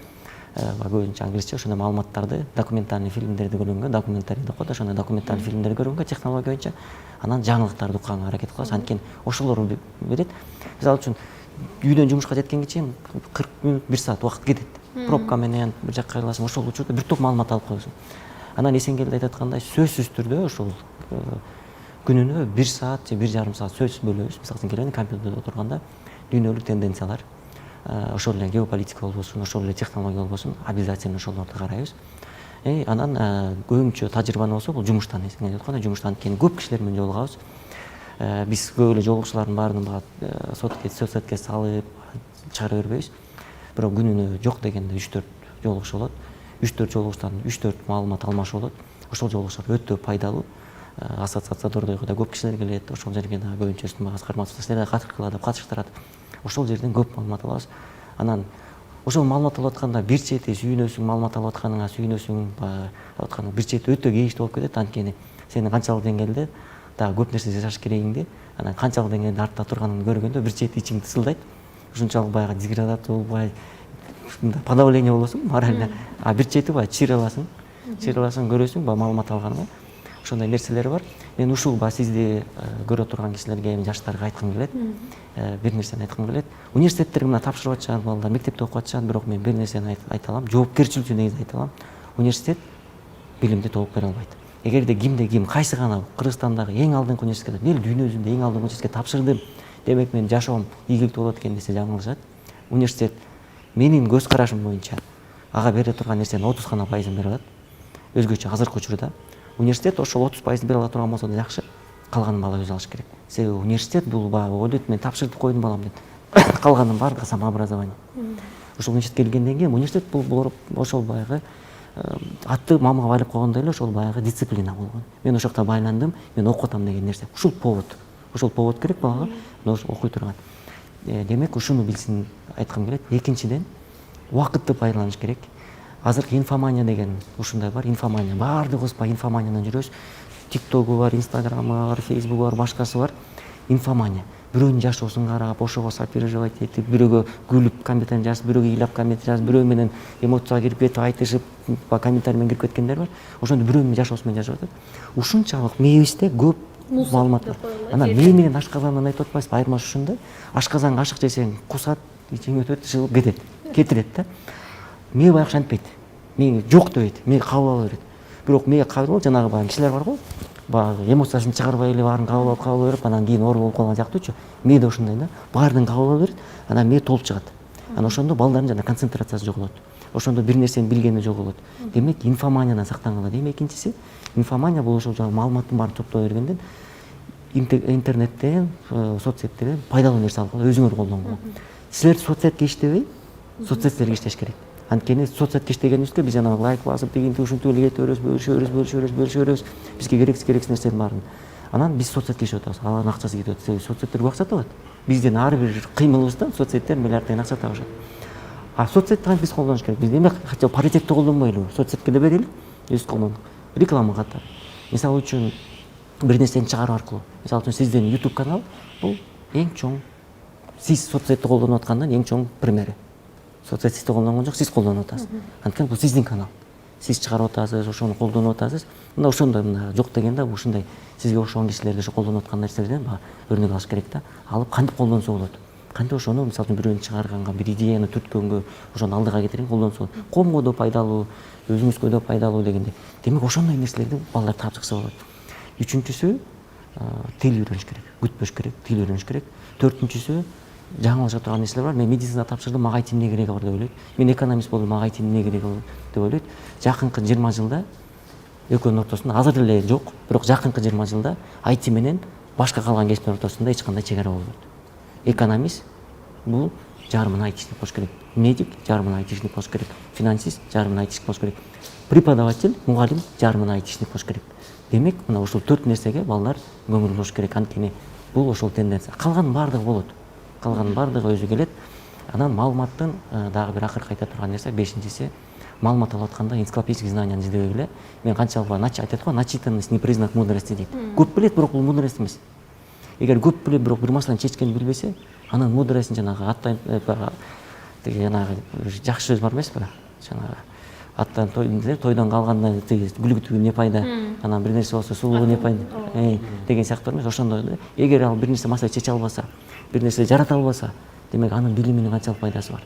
көбүнчө англисче ошондой маалыматтарды, документальный фильмдерди көргөнгө, документарий деп коет, ошондой документальный фильмдерди көргөнгө технология боюнча анан жаңылыктарды укканга аракет кылабыз. Анткени ошолор берет. Мисалы үчүн үйдөн жумушка жеткенге чейин 40 мүнөт, 1 саат убакыт кетет. Пробка менен бир жакка кайрыласың, ошол учурда бир топ маалымат алып коесуң. Анан Эсенгелди айтып аткандай сөзсүз түрдө ошол күнүнө 1 саат же 1,5 саат сөзсүз бөлөбүз. Мисалы үчүн келгенде компьютерде отурганда дүйнөлүк тенденциялар, ошол эле геополитика болбосун, ошол эле технология болбосун, обязательно ошолорду карайбыз. Анан көбүнчө тажрыйбаны болсо бул жумуштан Эсенгелди айткандай жумуштан анткени көп кишилер менен жолугабыз. Биз көп эле жолугушуулардын баарын соцсетке салып чыгара бербейбиз. Бирок күнүнө жок дегенде 3-4 жолугушуу болот. 3-4 жолугуштан 3-4 маалымат алмашуу болот. Ошол жолугушуулар өтө пайдалуу. Ассоциациядордойго да көп кишилер келет. Ошол жерге да көбүнчө Өстүнбай Аскарматов силер да катыштырат. Ошол жерден көп маалымат алабыз. Анан ошол маалымат алып атканда бир чети сүйүнөсүң, маалымат алып атканыңа сүйүнөсүң, атканың бир чети өтө кейиштүү болуп кетет. Анткени сенин канчалык деңгээлде дагы көп нерсе жасаш керегиңди, анан канчалык деңгээлде артта турганыңды көргөндө бир чети ичиң тысылдайт. Ушунчалык баягы деградация болбой, ушундай подавление болосуң морально. А бир чети баягы чыйраласың, көрөсүң, баягы маалымат алганга. Ошондой нерселер бар. Мен ушул сизди көрө турган кишилерге, жаштарга айткым келет. Бир нерсени айткым келет. Университеттерге мына тапшырып атышат балдар, мектепте окуп атышат, бирок мен бир нерсени айта алам. Жоопкерчиликтүү негизи айта алам. Университет билимди толук бере албайт. Эгерде ким кайсы гана Кыргызстандагы эң алдыңкы университетке, эл дүйнө жүзүндө эң алдыңкы университетке тапшырдым, демек менин жашоом ийгиликтүү болот экен десе жаңылышат. Университет менин көз карашым боюнча ага бере турган нерсенин 30% бере алат. Өзгөчө азыркы учурда университет ошол 30% бере ала турган болсо да жакшы, калганын бала өзү алыш керек. Себеби университет бул ойлойт, мен тапшырып койдум балам деп. Калганын баардыгы самообразование. Ошол университетке келгенден кийин университет бул ошол баягы атты мамага байлап койгондой эле ошол баягы дисциплина болгон. Мен ошол жакта байландым, мен окуп атам деген нерсе. Ушул повод керек балага, окуй турган. Демек ушуну билсин айткым келет. Экинчиден, убакытты пайдаланыш керек. Азыркы инфомания деген ушундай бар, инфомания. Баардыгыбыз инфоманиядан жүрөбүз. TikTok'у бар, Instagram'ы бар, Facebook'у бар, башкасы бар. Инфомания. Бирөөнүн жашоосун карап, ошого сопереживать этип, бирөөгө күлүп комментарий жазып, бирөөгө ыйлап комментарий жазып, бирөө менен эмоцияга кирип кетип, айтышып, комментарий менен кирип кеткендер бар. Ошондо бирөөнүн жашоосу менен жашап атат. Ушунчалык мээбизде көп маалымат бар. Анан мээ менен ашказандан айтып атпайсызбы? Айырмасы ушунда. Ашказанга ашык жесең, кусат, ичиң өтөт, жылып кетет, кетирет да. Мээ баягы антпайт. Мээ жок дебейт, мээ кабыл ала берет. Бирок мээ кабыл алып, жанагы баягы кишилер бар го, баягы эмоциясын чыгарбай эле баарын кабыл алып анан кийин оор болуп калган сыяктуучу. Мээ да ушундай да. Баарын кабыл ала берет, анан мээ толуп чыгат. Анан ошондо балдардын жана концентрациясы жоголот. Ошондо бир нерсени билгени жоголот. Демек инфоманиядан сактангыла дейм. Экинчиси, инфомания бул ошол жаңы маалыматтын баарын топтоп бергенден интернеттен, соцсеттерден пайдалуу нерсе алып өзүңөр колдонгула. Силер соцсетке иштебей, соцсеттерге иштеш керек. Анткени соцсетке иштегенибизде биз жана лайк басып, дегенди ушинтип эле кете беребиз, бөлүшөбүз, бизге керексиз нерсенин баарын. Анан биз соцсетке иштеп атабыз, алардын акчасы кетип атат. Себеби соцсеттер акча табат. Биздин ар бир кыймылыбыздан соцсеттер миллиард тыйын акча табышат. А соцсетти кантип биз колдонуш керек? Биз эми хотя бы паритетти колдонбойлубу? Соцсетке да берели, өз колдонуп. Реклама катары. Мисалы үчүн бир нерсени чыгаруу аркылуу. Мисалы үчүн сиздин YouTube канал бул эң чоң, сиз соцсетти колдонуп аткандан эң чоң примери. Соцсет сизди колдонгон жок, сиз колдонуп атасыз. Анткени бул сиздин канал. Сиз чыгарып атасыз, ошону колдонуп атасыз. Мына ошондой жок дегенде ушундай сизге окшогон кишилерди ошо колдонуп аткан нерселерден өрнөк алыш керек да. Алып кантип колдонсо болот? Кантип ошону мисалы үчүн бирөөнү чыгарганга, бир идеяны түрткөнгө, ошону алдыга кетирген колдонсо болот. Коомго да пайдалуу, өзүңүзгө да пайдалуу дегенде. Демек ошондой нерселерди балдар таап чыкса болот. Үчүнчүсү тил үйрөнүш керек. Күтпөш керек, тил үйрөнүш керек. Төртүнчүсү жаңылышып турган нерселер бар. Мен медицина тапшырдым, мага айтым эмне кереги бар деп ойлойт. Мен экономист болдум, мага айтым эмне кереги бар деп ойлойт. Жакынкы 20 жылда экөөнүн ортосунда азыр эле жок, бирок жакынкы 20 жылда IT менен башка калган кесиптер ортосунда эч кандай чек ара болбойт. Экономист бул жарымын айтишник болуш керек. Медик жарымын айтишник болуш керек. Финансист жарымын айтишник болуш керек. Преподаватель, мугалим жарымын айтишник болуш керек. Демек, мына ушул 4 нерсеге балдар көңүл буруш керек. Анткени бул ошол тенденция. Калганын баардыгы болот. Калганын баардыгы өзү келет. Анан маалыматтын дагы бир акыркы айта турган нерсе, бешинчиси, маалымат алып атканда энциклопедический знанияны издебегиле. Мен канчалык айтат го, начитанность не признак мудрости дейт. Көп билет, бирок бул мудрость эмес. Эгер көп билет, бирок бир маселени чечкенди билбесе, анан мудростун жанагы аттан жанагы жакшы сөз бар эмеспи? Жанагы аттан тойдон калгандан күлүктүгү не пайда, анан бир нерсе болсо сулуу не пайда деген сыяктуу эмес. Ошондой да. Эгер ал бир нерсе маселе чече албаса, бир нерсе жарата албаса, демек анын билиминин канчалык пайдасы бар.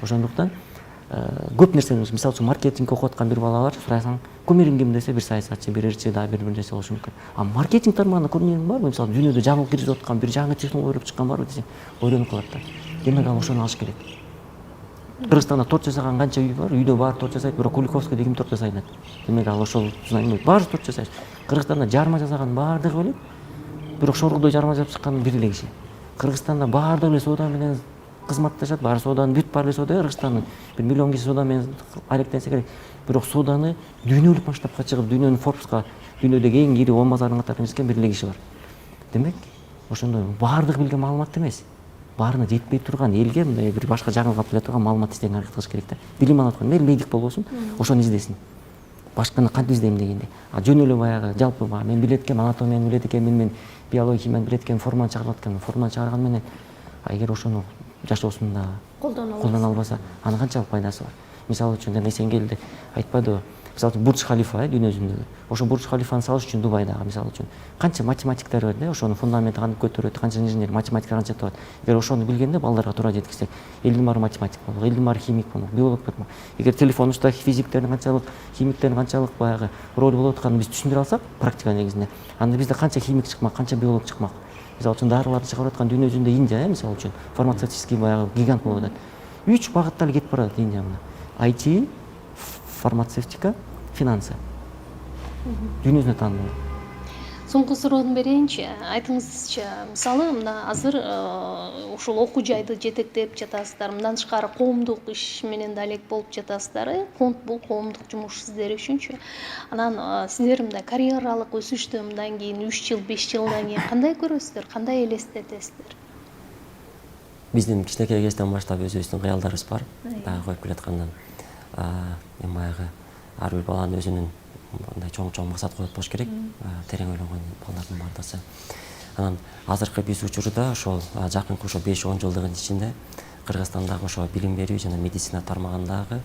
Ошондуктан көп нерсени, мисалы үчүн маркетинг окуп аткан бир бала бар, сурасаң, кумириң ким десе, бир саясатчы, бир ырчы, да бир нерсе болушу мүмкүн. А маркетинг тармагында көргөнүң барбы? Мисалы дүйнөдө жабылып киргизип аткан бир жаңы технология чыккан барбы десе, ойлонуп калат да. Демек ал ошону алыш керек. Кыргызстанда торт жасаган канча үй бар? Үйдө баары торт жасайт, бирок Куликовскийде ким торт жасайт? Демек ал ошол знание, баары торт жасайт. Кыргызстанда жарма жасаган баардыгы билет, бирок шоргулдо жарма жасап чыккан бир эле киши. Кыргызстанда баардыгы эле соода менен кызматташат, баары сооданын бүт баары эле соода, Кыргызстандын бир миллион киши соода менен алектенсе керек. Бирок сооданы дүйнөлүк масштабка чыгып, дүйнөнүн Forbes'ка, дүйнөдөгү эң ири 10 базарынын катарына жеткен бир эле киши бар. Демек, ошондой баардыгы билген маалымат эмес. Баарына жетпей турган элге мындай бир башка жаңылык алып келе турган маалымат издеген аракет кылыш керек да. Билим алып аткан медик болбосун, ошону издесин. Башканы кантип издейм дегенде. А жөн эле баягы жалпы мен билет экенмин, анатомияны билет экенмин, мен биология, химияны билет экенмин, форманы чыгарып атканмын. Форманы чыгарган менен эгер ошону жашоосунда колдоно албаса, анын канчалык пайдасы бар? Мисалы үчүн Эсенгелди айтпадыбы? Мисалы үчүн Бурдж Халифа дүйнө жүзүндөгү. Ошо Бурдж Халифаны салыш үчүн Дубайдагы мисалы үчүн канча математиктер бар да, ошонун фундаментин кантип көтөрөт, канча инженер, математиктер канча табат. Эгер ошону билгенде балдарга туура жеткизсек, элдин баары математик болмок, элдин баары химик болмок, биолог болмок. Эгер телефон учта физиктердин канчалык, химиктердин канчалык баягы роль болуп атканын биз түшүндүрө алсак, практика негизинде, анда бизде канча химик чыкмак, канча биолог чыкмак. Мисалы үчүн дарыларды чыгарып аткан дүйнө жүзүндө Индия, мисалы үчүн фармацевтический баягы гигант болуп атат. 3 багытта эле кетип барат Индия мына. IT, фармацевтика, финансы. Дүйнө жүзүнө таанымал. Соңку суроону берейинчи. Айтыңызчы, мисалы мына азыр ушул окуу жайды жетектеп жатасыздар, мындан тышкары коомдук иш менен да алек болуп жатасыздар. Фонд бул коомдук жумуш сиздер үчүнчү. Анан сиздер мындай карьералык өсүштү мындан кийин 3 жыл, 5 жылдан кийин кандай көрөсүздөр, кандай элестетесиздер? Биздин кичинекей кезден баштап өзүбүздүн кыялдарыбыз бар. Дагы коюп келаткандан эми баягы ар бир баланын өзүнүн мындай чоң максат коюп болуш керек. Терең ойлонгон балдардын баардыгы. Анан азыркы биз учурда ошол жакынкы ошо 5-10 жылдыгын ичинде Кыргызстандагы ошо билим берүү жана медицина тармагындагы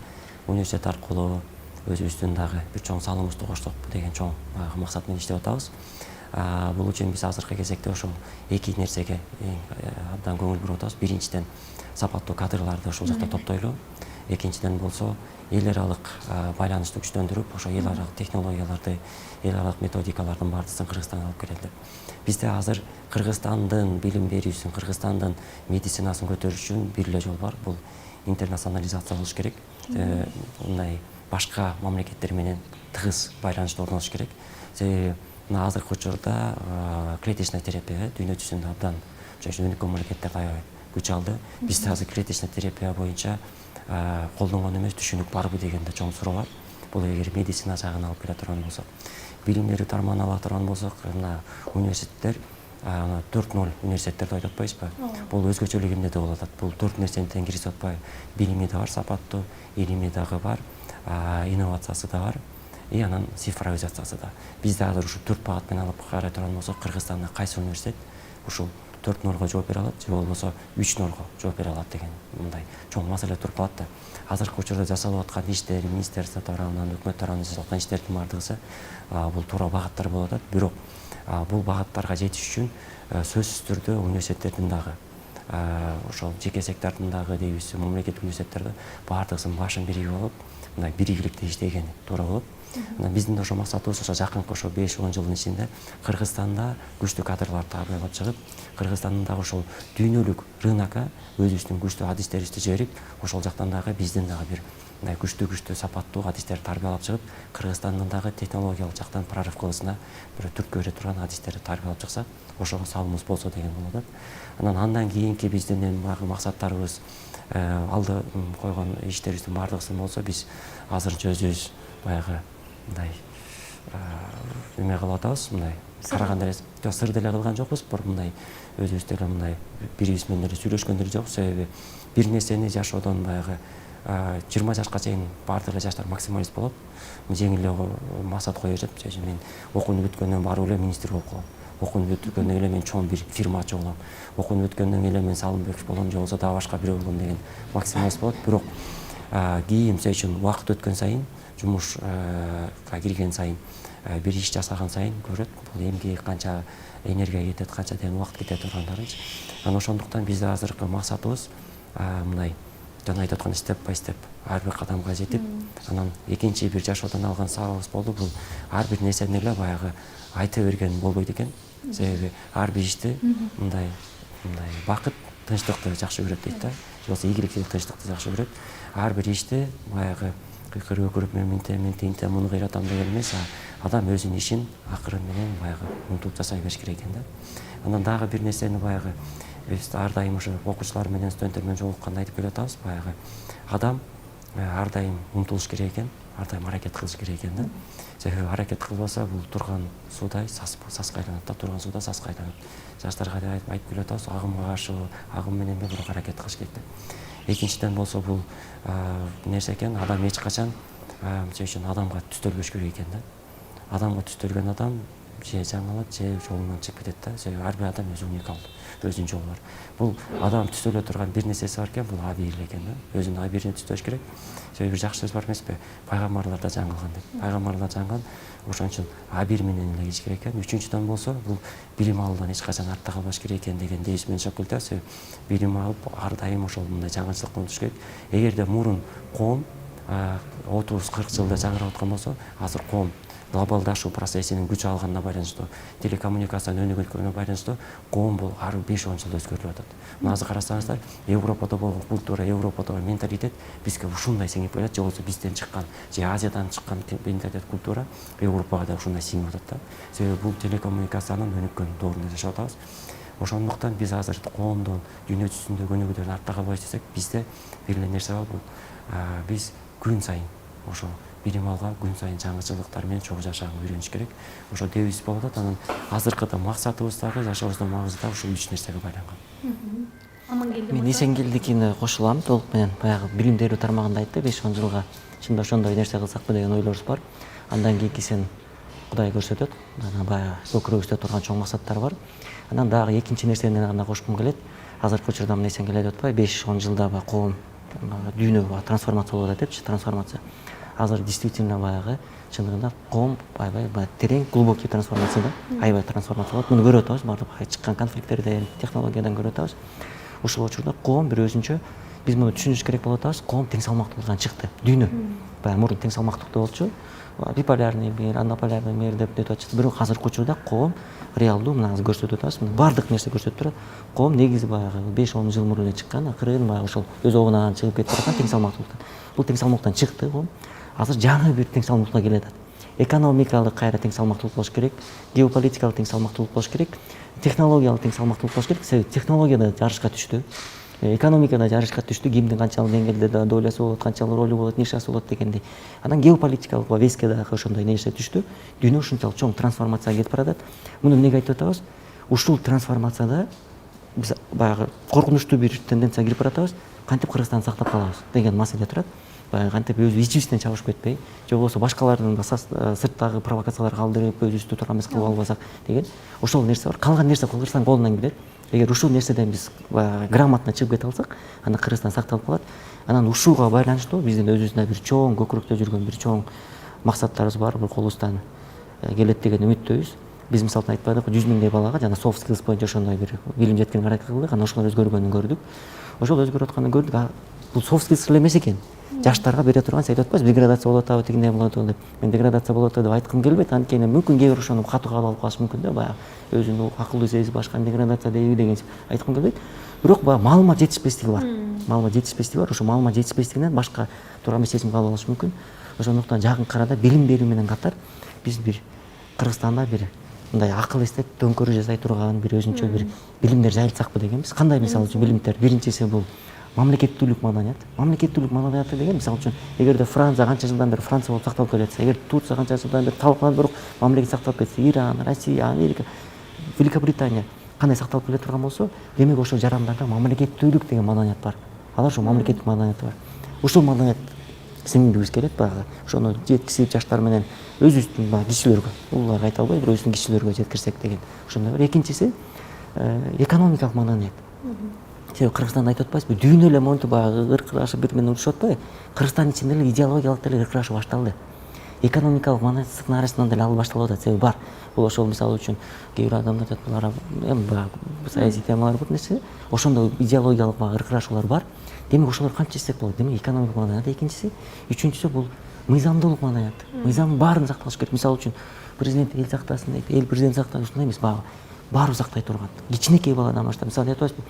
университет аркылуу өзүбүздүн дагы бир чоң салымыбызды кошсок деген чоң максат менен иштеп атабыз. Бул үчүн биз азыркы кезекте ошол эки нерсеге абдан көңүл буруп атабыз. Биринчиден сапаттуу кадрларды ошол жакта топтойлоо. Экинчиден болсо эл аралык байланышты күчтөндүрүп, ошо эл аралык технологияларды, эл аралык методикалардын баардыгын Кыргызстанга алып келели. Бизде азыр Кыргызстандын билим берүүсүн, Кыргызстандын медицинасын көтөрүш үчүн бир эле жол бар. Бул интернационализация болуш керек. Мындай башка мамлекеттер менен тыгыз байланышта орношуш керек. Себеби мына азыркы учурда клеточная терапия дүйнө жүзүндө абдан өнүккөн мамлекеттерде аябай күч алды. Бизде азыр клеточная терапия боюнча колдонгон эмес, түшүнүк барбы дегенде чоң суроо бар. Бул эгер медицина жагын алып келе турган болсок, билим берүү тармагын ала турган болсок, мына университеттер 4-0 университеттерди айтып атпайбызбы? Бул өзгөчөлүк эмнеде болуп атат? Бул 4 нерсени тең киргизип атпайбы? Билими да бар, сапаттуу, илими дагы бар, инновациясы да бар, анан цифровизациясы да. Бизде азыр ушу 4 багыт менен алып карай турган болсок, Кыргызстанда кайсы университет ушул 4-0 жооп бере алат, же болбосо 3-0 жооп бере алат деген мындай чоң маселе туруп калат да. Азыркы учурда жасалып аткан иштер, министерство тарабынан, өкмөт тарабынан жасалып аткан иштердин баардыгы бул туура багыттар болуп атат. Бирок бул багыттарга жетиш үчүн сөзсүз түрдө университеттердин дагы ошол жеке сектордун дагы дейбиз, мамлекеттик университеттерде баардыгысынын башын биригип алып, мындай биригиликте иштегени туура болот. Анан биздин ошо максатыбыз ошо жакынкы ошо 5-10 жылдын ичинде Кыргызстанда күчтүү кадрларды тарбиялап чыгып, Кыргызстандын дагы ошол дүйнөлүк рынокко өзүбүздүн күчтүү адистерибизди жиберип, ошол жактан дагы биздин дагы бир мындай күчтүү сапаттуу адистерди тарбиялап чыгып, Кыргызстандын дагы технологиялык жактан прорыв кылышына бир түрткү бере турган адистерди тарбиялап чыксак, ошого салымыбыз болсо деген болот. Андан кийинки биздин баягы максаттарыбыз, алды койгон иштерибиздин бардыгысын болсо, биз азырынча өзүбүз баягы мындай эме кылып атабыз, мындай караганда эле сыр деле кылган жокпуз, бирок мындай өзүбүз деле мындай бирибиз менен эле сүйлөшкөн деле жокпуз. Себеби бир нерсени жашоодон баягы 20 жашка чейин баардык эле жаштар максималист болот. Жеңил эле максат кое беришет. Мен окууну бүткөндөн барып эле министр болуп калам. Окууну бүткөндөн эле мен чоң бир фирма ачып алам. Окууну бүткөндөн эле мен Салымбеков болом, же болбосо дагы башка бирөө болом деген максималист болот. Бирок кийин мисалы үчүн убакыт өткөн сайын, жумушка кирген сайын, бир иш жасаган сайын көрөт, бул эмгеге канча энергия кетет, канча дем убакыт кетет тургандарынчы. Анан ошондуктан биздин азыркы максатыбыз мындай жана айтып аткан степ бай степ ар бир кадамга жетип, анан экинчи бир жашоодон алган сабагыбыз болду. Бул ар бир нерсени эле баягы айта берген болбойт экен. Себеби ар бир ишти мындай бакыт, тынчтыкты жакшы көрөт дейт да. Же болбосо ийгиликти, тынчтыкты жакшы көрөт. Ар бир ишти баягы кыйкырып өкүрүп мен тинтем муну кыйратам деген эмес, адам өзүнүн ишин акыры менен баягы умтулуп жасай бериш керек экен да. Анан дагы бир нерсени баягы биз ар дайым ошо окуучулар менен студенттер менен жолукканда айтып келатабыз, баягы адам ар дайым умтулуш керек экен, ар дайым аракет кылыш керек экен да. Себеби аракет кылбаса бул турган суудай саска айланат да, турган сууда саска айланат. Жаштарга да айтып келатабыз, агымга каршы агым менен эле бирок аракет кылыш керек деп. Экинчиден болсо бул нерсе экен, адам эч качан мисалы үчүн адамга түстөлбөш керек экен да. Адамга түстөлгөн адам же жаңылат, же жолунан чыгып кетет да. Себеби ар бир адам өзү уникалдуу, өзүнүн жолу бар. Бул адам түстөлө турган бир нерсеси бар экен, бул абийир экен да. Өзүнүн абийирине түстөш керек. Себеби бир жакшы сөз бар эмеспи? Пайгамбарлар да жаңылган деп. Пайгамбарлар жаңылган, ошон үчүн абийир менен эле кириш керек экен. Үчүнчүдөн болсо, бул билим алуудан эч качан артта калбаш керек экен деген девиз менен чыгып келет. Себеби билим алып ар дайым ошол мындай жаңылыштыкка умтулуш керек. Эгерде мурун коом 30-40 жылда жаңырап аткан болсо, азыр коом глобалдашуу процессинин күч алганына байланыштуу, телекоммуникациянын өнүгүнүнө байланыштуу коом бул ар 5-10 жылда өзгөрүп атат. Мына азыр карасаңыздар, Европада болгон культура, Европада менталитет бизге ушундай сиңип келет, же болбосо бизден чыккан, же Азиядан чыккан менталитет, культура Европага да ушундай сиңип атат да. Себеби бул телекоммуникациянын өнүккөн доорунда жашап атабыз. Ошондуктан биз азыр коомдон, дүйнө жүзүндөгү өнүгүүдөн артта калбайбыз десек, бизде бир эле нерсе бар, бул биз күн сайын ошо билим алган, күн сайын жаңычылыктар менен чогуу жашаганга үйрөнүш керек. Ошо девиз болуп атат. Анан азыркы максатыбыз дагы, жашообуздун магызы дагы ушул 3 нерсеге байланган. Мен Эсенгелдикине кошулам, толук менен баягы билим берүү тармагында айтты, 5-10 жылга чында ошондой нерсе кылсакпы деген ойлорубуз бар. Андан кийинкисин Кудай көрсөтөт. Анан баягы көкүрөгүбүздө турган чоң максаттар бар. Анан дагы экинчи нерсени гана кошкум келет. Азыркы учурда мына Эсенгелди айтып атпайбы, 5-10 жылда баягы коом дүйнө трансформация болот депчи, трансформация. Азыр действительно баягы чындыгында коом аябай терең, глубокий трансформацияда, аябай трансформация болот. Муну көрүп атабыз, баардык чыккан конфликттерден, технологиядан көрүп атабыз. Ушул учурда коом бир өзүнчө, биз муну түшүнүш керек болуп атабыз, коом тең салмактуулуктан чыкты. Дүйнө баягы мурун тең салмактуулуктуу болчу, биполярный мир, анополярный мир деп айтып атышты. Бирок азыркы учурда коом реалдуу, мына азыр көрсөтүп атабыз, баардык нерсе көрсөтүп турат. Коом негизи баягы 5-10 жыл мурун эле чыккан, акырын баягы ошол өз обунан чыгып кетип аткан тең салмактуулуктан. Бул тең салмактуулуктан чыкты коом. Азыр жаңы бир тең салмактуулукка келе атат. Экономикалык кайра тең салмактуулук болуш керек, геополитикалык тең салмактуулук болуш керек, технологиялык тең салмактуулук болуш керек. Себеби технологияда жарышка түштү, экономикада жарышка түштү, кимдин канчалык деңгээлде долясы болот, канчалык ролу болот, нишасы болот дегендей. Анан геополитикалык веске дагы ошондой нерсе түштү. Дүйнө ушунчалык чоң трансформацияга кетип баратат. Муну эмнеге айтып атабыз? Ушул трансформацияда биз баягы коркунучтуу бир тенденцияга кирип баратабыз. Кантип Кыргызстанды сактап калабыз деген маселе турат. Кантип өз ичибизден чабышып кетпей, же болбосо башкалардын сырттагы провокацияларга алдырып, өзүбүздү туура эмес кылып албасак деген ошол нерсе бар. Калган нерсе Кыргызстан колунан келет. Эгер ушул нерседен биз грамотно чыгып кете алсак, анда Кыргызстан сакталып калат. Анан ушуга байланыштуу биздин өзүбүздүн бир чоң көкүрөктө жүргөн бир чоң максаттарыбыз бар, бул колубуздан келет деген үмүттөбүз. Биз мисалы айтпадык, 100 миңдей балага жана soft skills боюнча ошондой бир билим жеткирүүгө аракет кылдык. Анан ошолор өзгөргөнүн көрдүк. Ошол өзгөрүп атканын көрдүк. Бул soft skills эле эмес экен. жаштарга бере турган сен айтып атпайсызбы, деградация болуп атабы, тигиндей болуп атабы деп. Мен деградация болуп атат деп айткым келбейт, анткени мүмкүн кээ бир ошону катуу кабыл алып калышы мүмкүн да, баягы өзүнүн акылдуу сезип башканы деградация дейби дегенчи айткым келбейт. Бирок баягы маалымат жетишпестиги бар. Маалымат жетишпестиги бар. Ошо маалымат жетишпестигинен башка туура чечим кабыл алышы мүмкүн. Ошондуктан жакынкы арада билим берүү менен катар биз бир Кыргызстанда бир мындай акыл эстеп төңкөрүү жасай турган бир өзүнчө бир билимдер жайылтсакпы дегенбиз. Кандай мисалы үчүн билимдер? Биринчиси бул мамлекеттүүлүк маданият. Мамлекеттүүлүк маданияты деген мисалы үчүн эгерде Франция канча жылдан бери Франция болуп сакталып келатса, эгер Турция канча жылдан бери талкаланып бирок мамлекет сакталып кетсе, Иран, Россия, Америка, Великобритания кандай сакталып келе турган болсо, демек ошол жарандарда мамлекеттүүлүк деген маданият бар. Алар ошо мамлекеттик маданияты бар. Ушул маданият сиңдиргибиз келет баягы. Ошону жеткизип жаштар менен өзүбүздүн баягы кишилерге, улууларга айта албайбыз, бирок өзүбүздүн кишилерге жеткирсек деген. Ошондой бар. Экинчиси экономикалык маданият. Себеби Кыргызстанда айтып атпайсызбы, дүйнө эле монтип баягы ыркырашып бири менен урушуп атпайбы? Кыргызстан ичинде эле идеологиялык деле ыркырашуу башталды. Экономикалык маданиятсыздыктын арасынан деле ал башталып атат. Себеби бар. Бул ошол мисалы үчүн кээ бир адамдар айтат, булар эми баягы саясий темалар бут нерсе. Ошондо идеологиялык баягы ыркырашуулар бар. Демек ошолор кантип чечсек болот? Демек экономикалык маданият экинчиси, үчүнчүсү бул мыйзамдуулук маданият. Мыйзамдын баарын сакталыш керек. Мисалы үчүн президент эл сактасын дейт, эл президент сактасын, ушундай эмес, баягы баары сактай турган. Кичинекей баладан баштап, мисалы айтып атпайсызбы,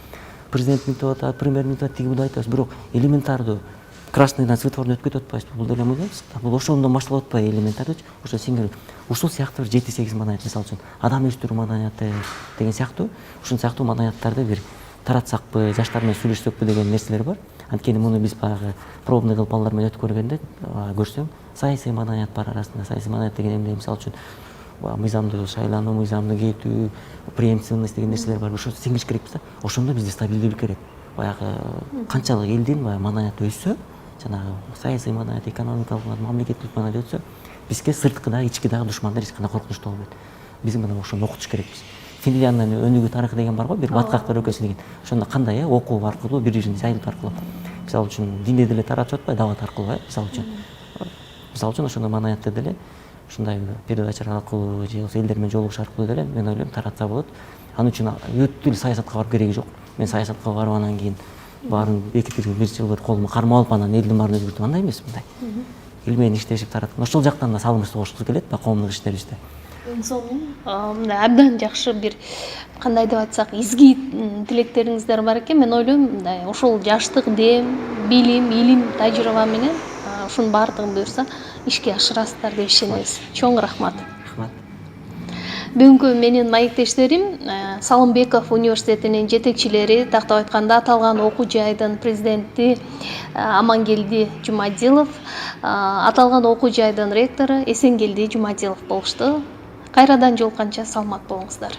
президент мынтип атат, премьер мынтип атат, тиги буду айтабыз, бирок элементардуу красныйдан светофордун өткөтүп атпайсызбы? Бул деле мыйзамсыз. Бул ошондон башталып атпайбы элементардуучу? Ошо сиңирип. Ушул сыяктуу бир 7-8 маданият, мисалы үчүн адам өстүрүү маданияты деген сыяктуу, ушул сыяктуу маданияттарды бир таратсакпы, жаштар менен сүйлөшсөкпү деген нерселер бар. Анткени муну биз баягы пробный кылып балдар менен өтүп көргөндө көрсөң, саясий маданият бар арасында. Саясий маданият деген эмне? Мисалы үчүн мыйзамдуу шайлануу, мыйзамдуу кетүү, преемственность деген нерселер бар. Ошо сиңириш керекпиз да. Ошондо бизде стабилдүүлүк керек. Баягы канчалык элдин баягы маданияты өссө, жанагы саясий маданият, экономикалык маданият, мамлекеттүүлүк маданият өссө, бизге сырткы дагы ички дагы душмандар эч кандай коркунучтуу болбойт. Биз мына ошону окутуш керекпиз. Финляндиянын өнүгүү тарыхы деген бар го, бир баткактар өлкөсү деген. Ошондо кандай окуу аркылуу, бири-бирин жайылтуу аркылуу. Мисалы үчүн динди деле таратып атпайбы, дават аркылуу, мисалы үчүн. Мисалы үчүн ошондой маданиятты деле ушундай передачалар аркылуу же болбосо элдер менен жолугуш аркылуу деле мен ойлойм таратса болот. Ал үчүн өтө эле саясатка барып кереги жок. Мен саясатка барып анан кийин баарын бекитип бир жыл колума карма алып анан элдин баарын өзгөртүп, андай эмес мындай. Эл менен иштешип тараткан. Ошол жактан да салымыбыз согушкубуз келет да коомдук иштерибизде. Мындай абдан жакшы бир кандай деп айтсак изги тилектериңиздер бар экен. Мен ойлойм мындай ошол жаштык дем, билим, илим, тажрыйба менен ушунун баардыгын буюрса ишке ашырасыздар деп ишенебиз. Чоң рахмат. Рахмат. Бүгүнкү менин маектештерим Салымбеков университетинин жетекчилери, тактап айтканда аталган окуу жайдын президенти Амангелди Жумадилов, аталган окуу жайдын ректору Эсенгелди Жумадилов болушту. Кайрадан жолукканча саламат болуңуздар.